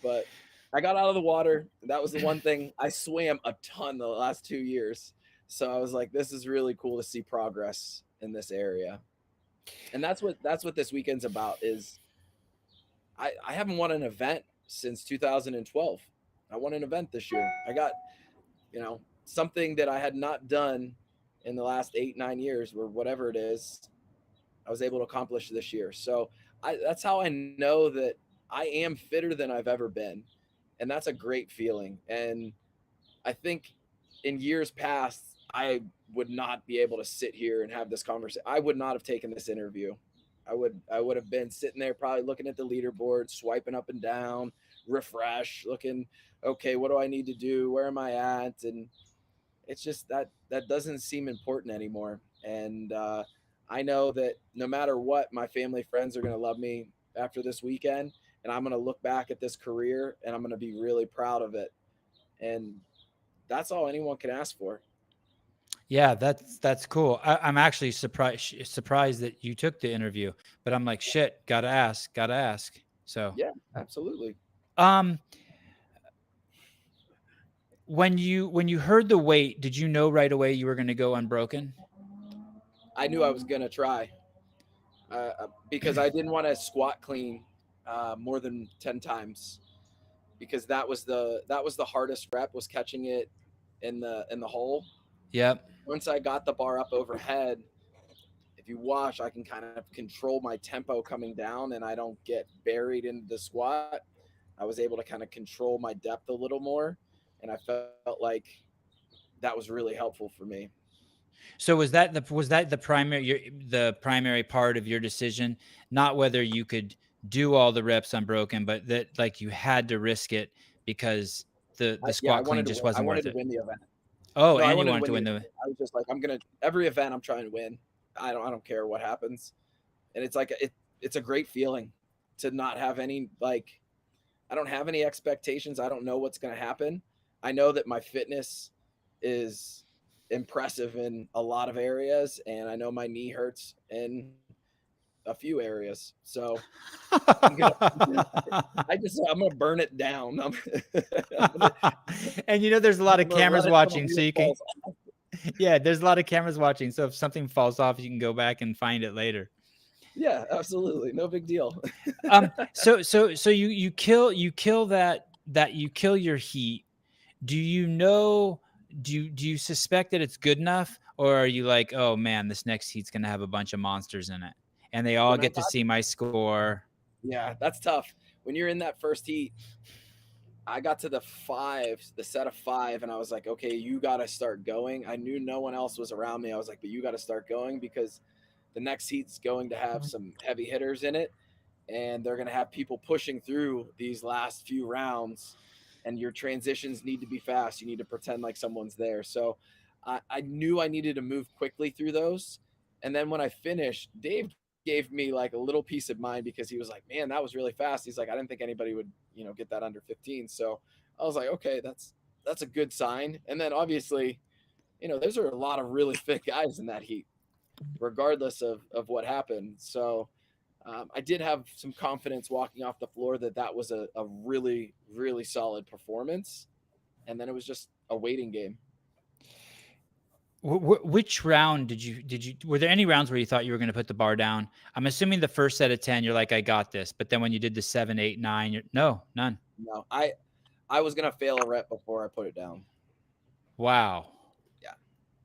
But I got out of the water. That was the one thing. I swam a ton the last 2 years, so I was like, "This is really cool to see progress in this area." And that's what this weekend's about. Is I haven't won an event since 2012. I won an event this year. I got, something that I had not done in the last 8-9 years, or whatever it is, I was able to accomplish this year. So that's how I know that I am fitter than I've ever been. And that's a great feeling. And I think in years past, I would not be able to sit here and have this conversation. I would not have taken this interview. I would have been sitting there probably looking at the leaderboard, swiping up and down, refresh, looking, okay, what do I need to do? Where am I at? And it's just that doesn't seem important anymore. And I know that no matter what, my family, friends are going to love me after this weekend. And I'm going to look back at this career and I'm going to be really proud of it. And that's all anyone can ask for. Yeah, that's cool. I'm actually surprised that you took the interview, but I'm like, shit, gotta ask. So yeah, absolutely. When you heard the weight, did you know right away you were going to go unbroken? I knew I was going to try because I didn't want to squat clean more than 10 times, because that was the hardest rep, was catching it in the hole. Yep. Once I got the bar up overhead, if you watch, I can kind of control my tempo coming down and I don't get buried into the squat. I was able to kind of control my depth a little more, and I felt like that was really helpful for me. So was that the primary part of your decision, not whether you could do all the reps unbroken, but that like you had to risk it because the squat clean just wasn't worth it? I wanted to win the event. Oh, no, and you wanted to win the event. I was just like, every event I'm trying to win. I don't care what happens. And it's like, it's a great feeling to not have any, like, I don't have any expectations. I don't know what's going to happen. I know that my fitness is impressive in a lot of areas, and I know my knee hurts in a few areas. So I'm gonna burn it down. And there's a lot of cameras watching, so you can. Yeah, there's a lot of cameras watching, so if something falls off, you can go back and find it later. Yeah, absolutely, no big deal. So you kill your heat. Do you suspect that it's good enough, or are you like, oh man, this next heat's gonna have a bunch of monsters in it, and they all get to see my score? Yeah, that's tough. When you're in that first heat, I got to the set of 5, and I was like, okay, you got to start going. I knew no one else was around me. I was like, but you got to start going, because the next heat's going to have some heavy hitters in it, and they're going to have people pushing through these last few rounds, and your transitions need to be fast. You need to pretend like someone's there. So I knew I needed to move quickly through those. And then when I finished, Dave gave me like a little peace of mind, because he was like, man, that was really fast. He's like, I didn't think anybody would, get that under 15. So I was like, okay, that's a good sign. And then obviously, those are a lot of really fit guys in that heat, regardless of what happened. So I did have some confidence walking off the floor that was a really, really solid performance. And then it was just a waiting game. Which round did you were there any rounds where you thought you were going to put the bar down? I'm assuming the first set of 10, you're like, I got this. But then when you did the 7, 8, 9, none. No, I was going to fail a rep before I put it down. Wow. Yeah.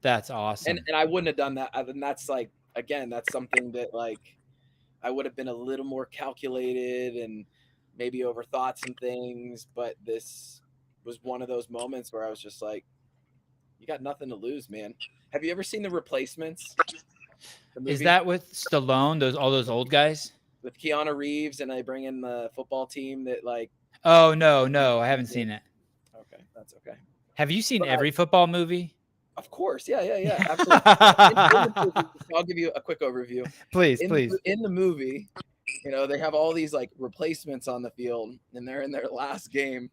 That's awesome. And I wouldn't have done that. And that's like, again, that's something that like, I would have been a little more calculated and maybe overthought some things. But this was one of those moments where I was just like, you got nothing to lose, man. Have you ever seen The Replacements? Is that with Stallone? All those old guys? With Keanu Reeves, and I bring in the football team that like. Oh no, I haven't seen it. Okay, that's okay. Have you seen every football movie? Of course, yeah, absolutely. I'll give you a quick overview. Please. In the movie, they have all these like replacements on the field, and they're in their last game.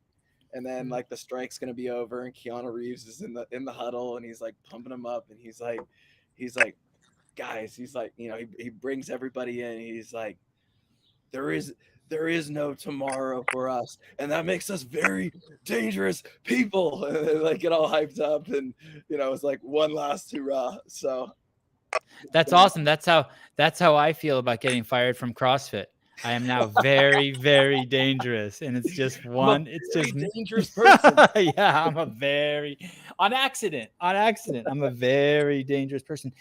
And then like the strike's gonna be over, and Keanu Reeves is in the huddle, and he's like pumping him up, and he's like, guys, he's like, he brings everybody in. He's like, there is there is no tomorrow for us, and that makes us very dangerous people. And they like get all hyped up, and it's like one last hurrah. So That's awesome. That's how I feel about getting fired from CrossFit. I am now very, very dangerous, and it's just one. It's very just dangerous person. yeah. I'm a very on accident. I'm a very dangerous person.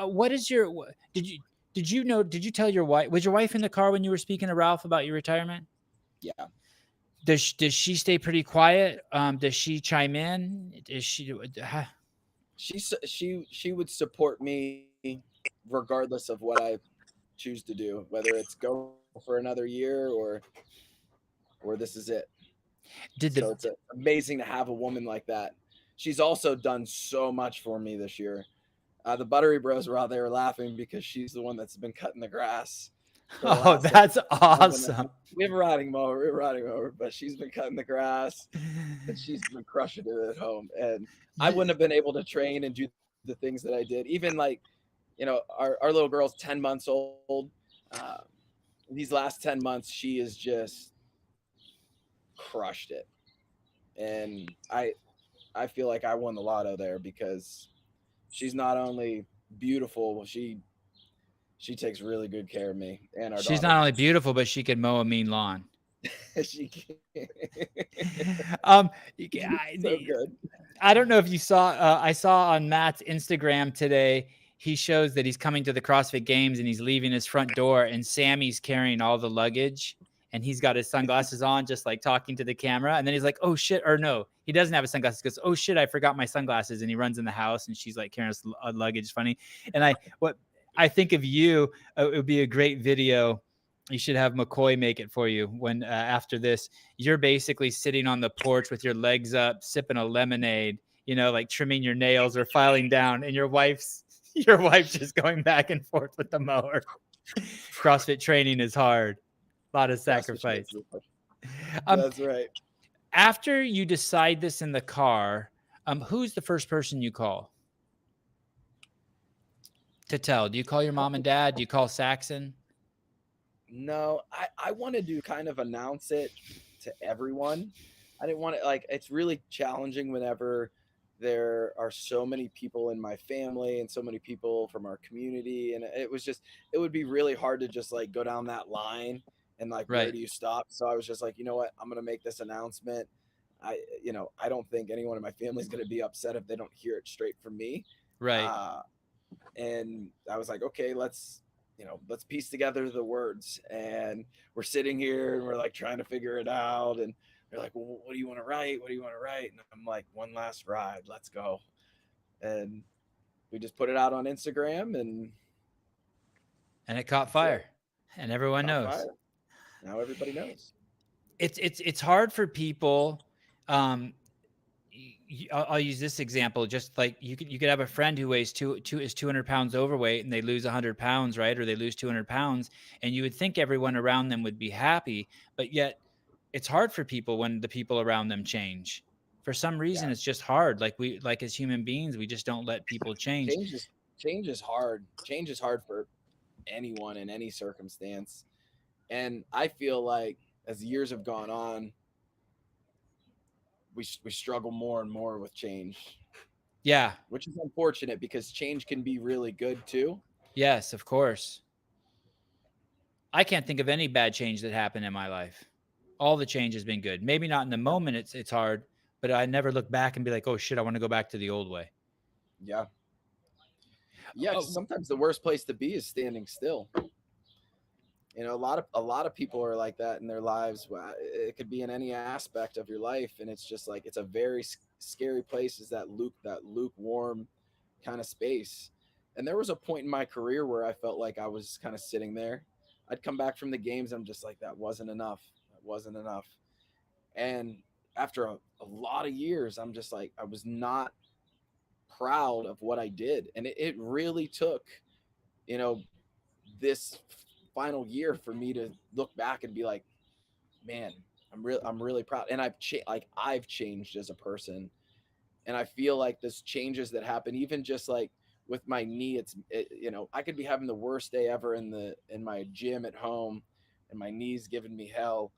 What is your? Did you know? Did you tell your wife? Was your wife in the car when you were speaking to Ralph about your retirement? Yeah. Does she stay pretty quiet? Does she chime in? Is she? She would support me regardless of what I choose to do, whether it's go for another year or this is it. So it's amazing to have a woman like that. She's also done so much for me this year. The Buttery Bros were out there laughing because she's the one that's been cutting the grass. Oh, that's awesome. We have a riding mower, but she's been cutting the grass, and she's been crushing it at home. And I wouldn't have been able to train and do the things that I did. Even like, our little girl's 10 months old. These last 10 months, she has just crushed it. And I feel like I won the lotto there because she's not only beautiful, she takes really good care of me and our She's daughter. not only beautiful, but she can mow a mean lawn. She can. So good. I don't know if you saw. I saw on Matt's Instagram today. He shows that he's coming to the CrossFit Games and he's leaving his front door, and Sammy's carrying all the luggage, and he's got his sunglasses on, just like talking to the camera. And then he's like, "Oh shit!" Or no, he doesn't have his sunglasses. He goes, "Oh shit! I forgot my sunglasses." And he runs in the house, and she's like carrying his luggage. Funny. And I think of you, it would be a great video. You should have McCoy make it for you when after this, you're basically sitting on the porch with your legs up, sipping a lemonade, like trimming your nails or filing down, and your wife's just going back and forth with the mower. CrossFit training is hard. A lot of sacrifice. That's right. After you decide this in the car, who's the first person you call? To tell? Do you call your mom and dad? Do you call Saxon? No, I wanted to kind of announce it to everyone. I didn't want it it's really challenging whenever there are so many people in my family and so many people from our community. And it would be really hard to just like go down that line and like, right. Where do you stop? So I was just like, you know what, I'm going to make this announcement. I don't think anyone in my family is going to be upset if they don't hear it straight from me. Right. And I was like, okay, let's piece together the words. And we're sitting here and we're like trying to figure it out. And they're like, well, what do you want to write? What do you want to write? And I'm like, one last ride, let's go. And we just put it out on Instagram and it caught fire. And everyone knows. Fire. Now everybody knows. It's hard for people. I'll use this example. Just like you could have a friend who weighs 200 pounds overweight and they lose 100 pounds, right? Or they lose 200 pounds, and you would think everyone around them would be happy, but yet it's hard for people when the people around them change. For some reason, It's just hard. Like as human beings, we just don't let people change. Change is hard. Change is hard for anyone in any circumstance. And I feel like as the years have gone on, we struggle more and more with change. Yeah. Which is unfortunate because change can be really good too. Yes, of course. I can't think of any bad change that happened in my life. All the change has been good. Maybe not in the moment, it's hard, but I never look back and be like, oh shit, I want to go back to the old way. Yeah. Yeah, sometimes the worst place to be is standing still. A lot of people are like that in their lives. It could be in any aspect of your life, and it's just like it's a very scary place. Is that lukewarm kind of space? And there was a point in my career where I felt like I was kind of sitting there. I'd come back from the games, I'm just like, that wasn't enough. And after a lot of years, I'm just like, I was not proud of what I did, and it really took, this final year for me to look back and be like, man, I'm really proud, and I've changed as a person, and I feel like this changes that happen, even just like with my knee. I could be having the worst day ever in my gym at home, and my knee's giving me hell,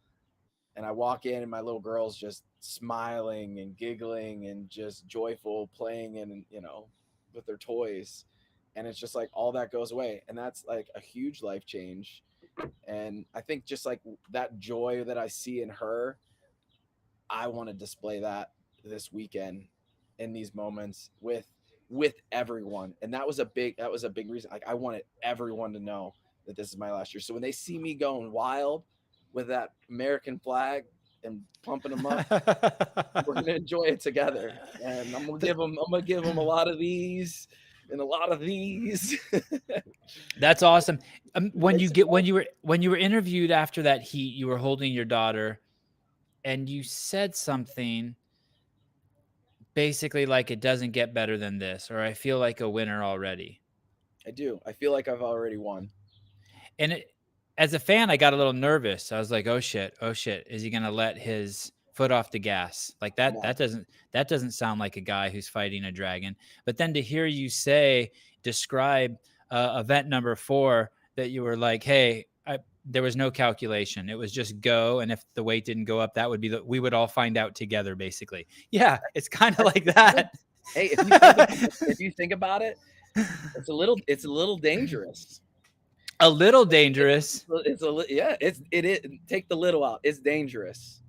and I walk in and my little girl's just smiling and giggling and just joyful, playing and with their toys, and it's just like all that goes away, and that's like a huge life change. And I think just like that joy that I see in her, I want to display that this weekend in these moments with everyone. And that was a big reason. Like I wanted everyone to know that this is my last year. So when they see me going wild with that American flag and pumping them up, we're gonna enjoy it together. And I'm gonna give them a lot of these and a lot of these. That's awesome. When you were interviewed after that heat, you were holding your daughter, and you said something basically like, it doesn't get better than this, or I feel like a winner already. I do. I feel like I've already won. And as a fan, I got a little nervous. I was like, oh shit, is he gonna let his foot off the gas? Like that. No. That doesn't sound like a guy who's fighting a dragon. But then to hear you describe event number 4, that you were like, hey, there was no calculation. It was just go, and if the weight didn't go up, that would be we would all find out together, basically. Yeah, it's kind of like that. Hey, if you think about it, it's a little dangerous. A little dangerous. It is. Take the little out. It's dangerous.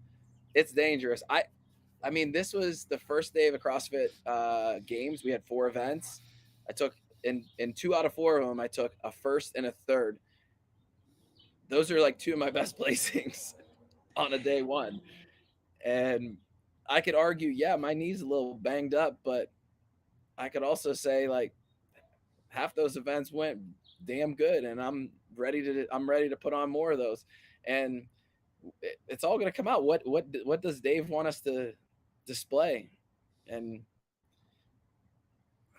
It's dangerous. I mean, this was the first day of the CrossFit Games. We had 4 events. I took in 2 out of 4 of them. I took a first and a third. Those are like 2 of my best placings on a day 1. And I could argue, yeah, my knee's a little banged up, but I could also say like half those events went damn good, and I'm ready to put on more of those, and it's all going to come out. What does Dave want us to display? And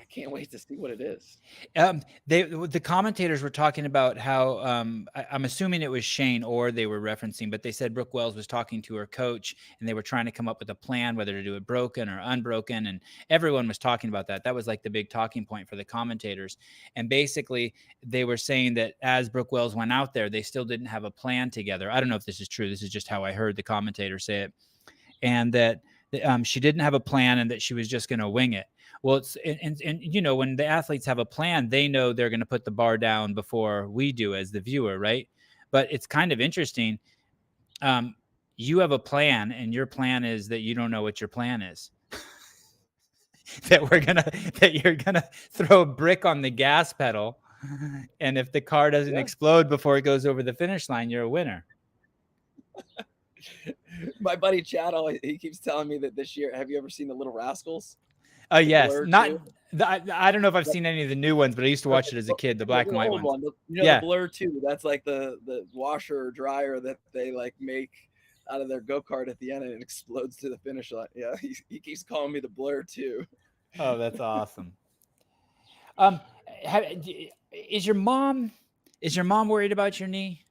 I can't wait to see what it is. The commentators were talking about how I'm assuming it was Shane Orr they were referencing, but they said Brooke Wells was talking to her coach, and they were trying to come up with a plan whether to do it broken or unbroken, and everyone was talking about that. That was like the big talking point for the commentators. And basically, they were saying that as Brooke Wells went out there, they still didn't have a plan together. I don't know if this is true. This is just how I heard the commentator say it, and that she didn't have a plan, and that she was just going to wing it. Well, it's and when the athletes have a plan, they know they're going to put the bar down before we do as the viewer, right? But it's kind of interesting. You have a plan, and your plan is that you don't know what your plan is. that you're gonna throw a brick on the gas pedal, and if the car doesn't explode before it goes over the finish line, you're a winner. My buddy Chad, he keeps telling me that this year. Have you ever seen The Little Rascals? Yes, I don't know if I've seen any of the new ones, but I used to watch it as a kid, the black and white ones. The Blur 2. That's like the washer or dryer that they like make out of their go-kart at the end, and it explodes to the finish line. Yeah, he keeps calling me the Blur 2. Oh, that's awesome. Is your mom worried about your knee?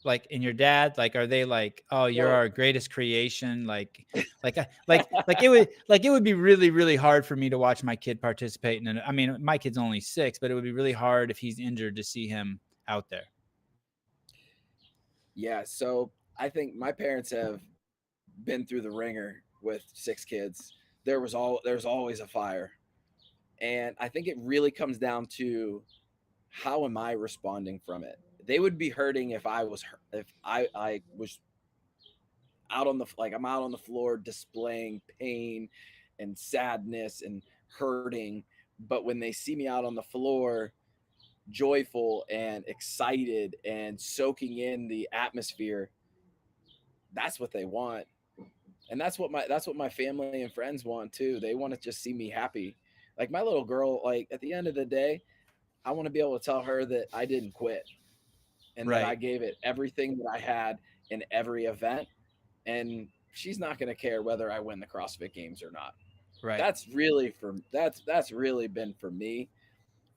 Like, and your dad, like, are they like, oh, you're our greatest creation? Like it would be really, really hard for me to watch my kid participate in it. I mean, my kid's only 6, but it would be really hard if he's injured to see him out there. Yeah. So I think my parents have been through the ringer with 6 kids. There's always a fire. And I think it really comes down to how am I responding from it? They would be hurting if I was out on I'm out on the floor displaying pain and sadness and hurting. But when they see me out on the floor, joyful and excited and soaking in the atmosphere, that's what they want. And that's what my family and friends want too. They want to just see me happy. Like my little girl, like at the end of the day, I want to be able to tell her that I didn't quit. And that I gave it everything that I had in every event. And she's not going to care whether I win the CrossFit Games or not. Right. That's really been for me.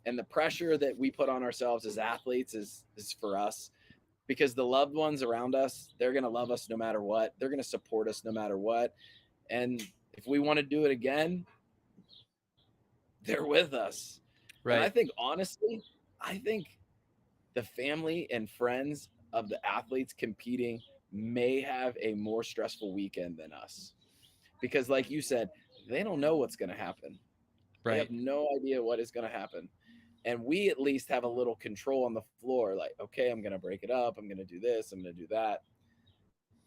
And the pressure that we put on ourselves as athletes is for us. because the loved ones around us, they're going to love us no matter what. They're going to support us no matter what. And if we want to do it again, they're with us. And I think, honestly, I think the family and friends of the athletes competing may have a more stressful weekend than us. Because like you said, they don't know what's going to happen. They have no idea what is going to happen. And we at least have a little control on the floor. Like, okay, I'm going to break it up. I'm going to do this. I'm going to do that.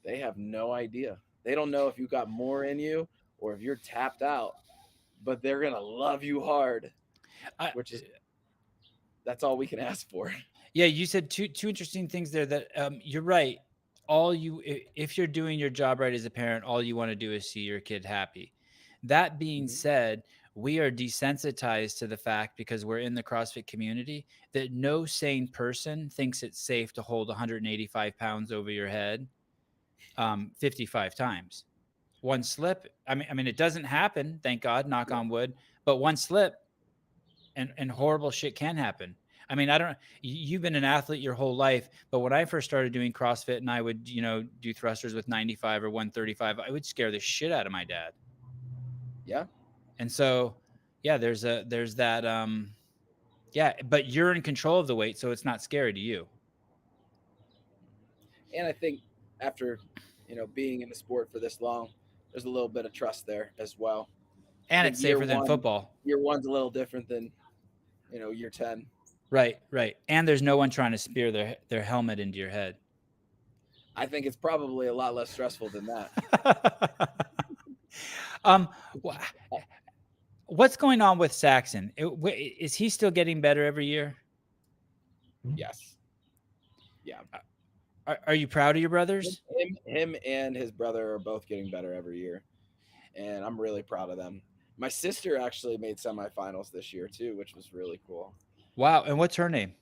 They have no idea. They don't know if you got more in you or if you're tapped out, but they're going to love you hard, which is, that's all we can ask for. Yeah. You said two interesting things there that you're right. If you're doing your job right as a parent, all you want to do is see your kid happy. That being said, we are desensitized to the fact, because we're in the CrossFit community, that no sane person thinks it's safe to hold 185 pounds over your head 55 times. One slip, I mean, it doesn't happen, thank God, knock on wood, but one slip and horrible shit can happen. I mean, you've been an athlete your whole life, but when I first started doing CrossFit and I would, do thrusters with 95 or 135, I would scare the shit out of my dad. Yeah. And so, yeah, there's that, yeah, but you're in control of the weight, so it's not scary to you. And I think after, being in the sport for this long, there's a little bit of trust there as well. And it's safer than football. Year one's a little different than, year 10. Right. And there's no one trying to spear their helmet into your head. I think it's probably a lot less stressful than that. What's going on with Saxon? Is he still getting better every year? Yes. Yeah. Are you proud of your brothers? Him and his brother are both getting better every year, and I'm really proud of them. My sister actually made semifinals this year too, which was really cool. Wow. And what's her name?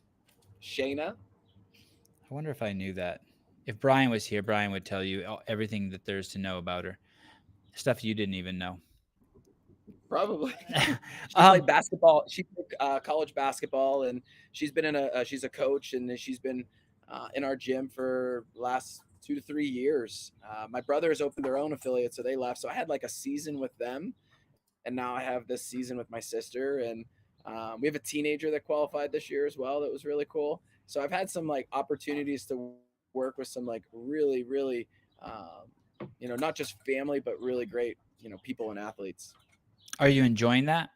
Shayna. I wonder if I knew that. If Brian was here, Brian would tell you everything that there's to know about her. Stuff you didn't even know. Probably. She played basketball. She played college basketball, and she's been she's a coach, and she's been in our gym for the last 2 to 3 years. My brother has opened their own affiliate, so they left. So I had like a season with them, and now I have this season with my sister, and we have a teenager that qualified this year as well. That was really cool. So I've had some like opportunities to work with some like really, really, not just family, but really great, people and athletes. Are you enjoying that?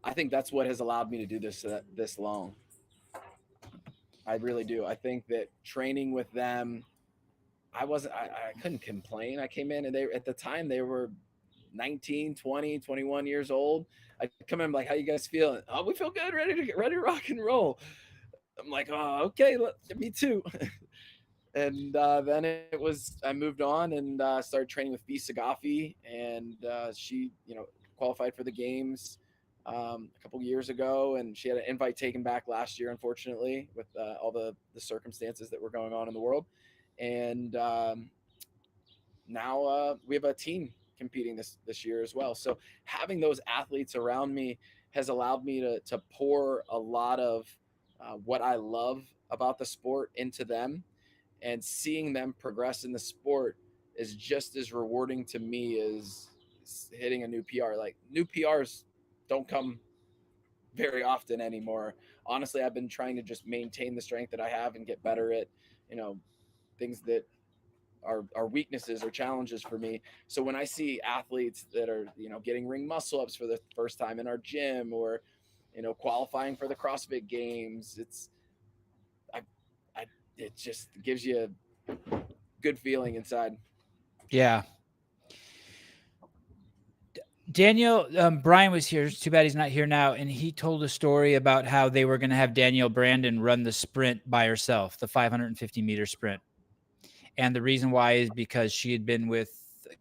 I think that's what has allowed me to do this long. I really do. I think that training with them, I couldn't complain. I came in and at the time they were 19, 20, 21 years old. I come in, I'm like, how you guys feeling? Oh, we feel good, ready to rock and roll. I'm like, oh, okay, me too. And then I moved on and started training with Fikowski, and she, qualified for the games a couple years ago, and she had an invite taken back last year, unfortunately, with all the circumstances that were going on in the world. And now we have a team competing this year as well. So having those athletes around me has allowed me to pour a lot of what I love about the sport into them, and seeing them progress in the sport is just as rewarding to me as hitting a new PR. Like, new PRs don't come very often anymore. Honestly, I've been trying to just maintain the strength that I have and get better at, things that are weaknesses or challenges for me. So when I see athletes that are, getting ring muscle ups for the first time in our gym, or, qualifying for the CrossFit games, it just gives you a good feeling inside. Yeah. Danielle, Brian was here. It's too bad he's not here now. And he told a story about how they were going to have Danielle Brandon run the sprint by herself, the 550-meter sprint. And the reason why is because she had been with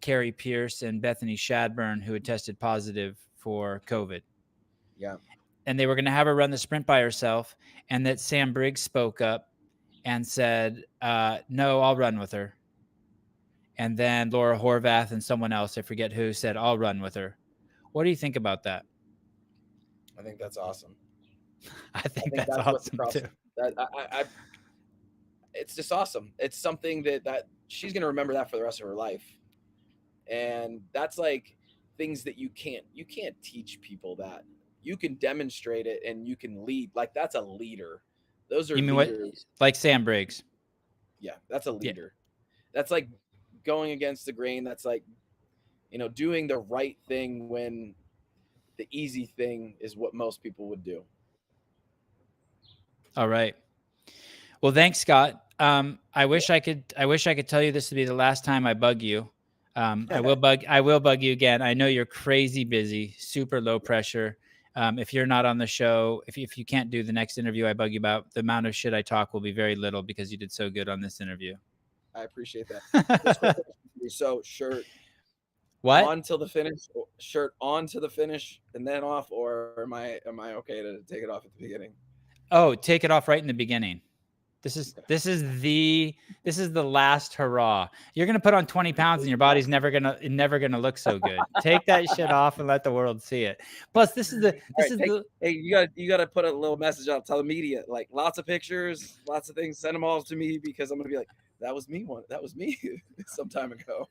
Carrie Pierce and Bethany Shadburn, who had tested positive for COVID. Yeah. And they were going to have her run the sprint by herself. And that Sam Briggs spoke up and said, no, I'll run with her. And then Laura Horvath and someone else, I forget who, said, I'll run with her. What do you think about that? I think that's awesome. I think that's awesome too. it's just awesome. It's something that she's going to remember that for the rest of her life. And that's like things that you can't teach people that. You can demonstrate it and you can lead. Like that's a leader. Those are You mean leaders. what? Like Sam Briggs. Yeah, that's a leader. That's like going against the grain. That's like, doing the right thing when the easy thing is what most people would do. All right. Well, thanks, Scott. I wish I could tell you this would be the last time I bug you. I will bug you again. I know you're crazy busy, super low pressure. If you're not on the show, if you can't do the next interview I bug you about, the amount of shit I talk will be very little because you did so good on this interview. I appreciate that. So shirt what? on till the finish, shirt on to the finish and then off, or am I okay to take it off at the beginning? Oh, take it off right in the beginning. This is the last hurrah. You're gonna put on 20 pounds and your body's never gonna look so good. Take that shit off and let the world see it. Plus, hey, you gotta put a little message out, tell the media, like lots of pictures, lots of things, send them all to me because I'm gonna be like, that was me some time ago.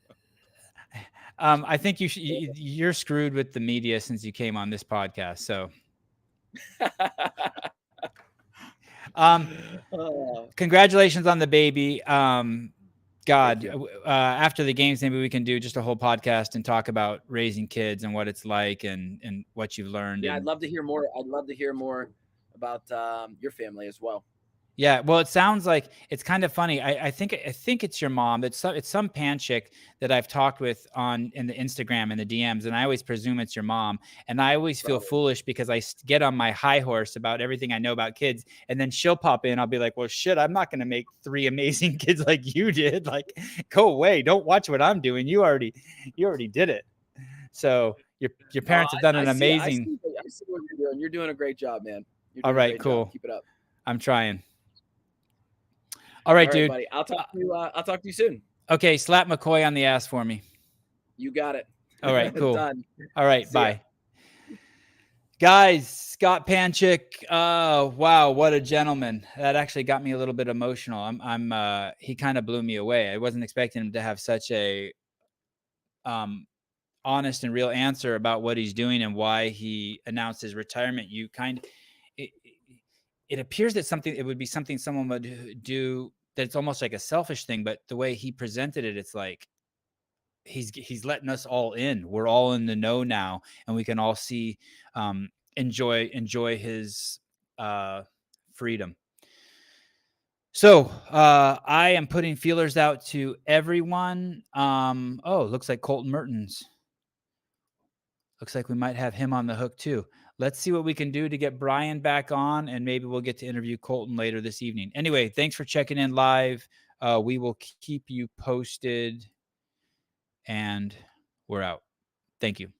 I think you're screwed with the media since you came on this podcast. So. Congratulations on the baby. After the games, maybe we can do just a whole podcast and talk about raising kids and what it's like and what you've learned. Yeah, I'd love to hear more. I'd love to hear more about your family as well. Yeah, well, it sounds like it's kind of funny. I think it's your mom. It's some Panchik that I've talked with in the Instagram and the DMs, and I always presume it's your mom. And I always feel foolish because I get on my high horse about everything I know about kids, and then she'll pop in. I'll be like, "Well, shit, I'm not going to make 3 amazing kids like you did. Like, go away. Don't watch what I'm doing. You already did it." So your parents have done an amazing. I see what you're doing. You're doing a great job, man. All right, cool. Job. Keep it up. I'm trying. All right, dude. Buddy. I'll talk to you soon. Okay, slap McCoy on the ass for me. You got it. All right, cool. Done. All right, bye. Guys, Scott Panchik. Wow, what a gentleman. That actually got me a little bit emotional. He kind of blew me away. I wasn't expecting him to have such a honest and real answer about what he's doing and why he announced his retirement. It appears that it would be something someone would do that's almost like a selfish thing, but the way he presented it, it's like he's letting us all in. We're all in the know now, and we can all see, enjoy his freedom. So I am putting feelers out to everyone. Looks like Colton Mertens. Looks like we might have him on the hook too. Let's see what we can do to get Brian back on, and maybe we'll get to interview Colton later this evening. Anyway, thanks for checking in live. We will keep you posted, and we're out. Thank you.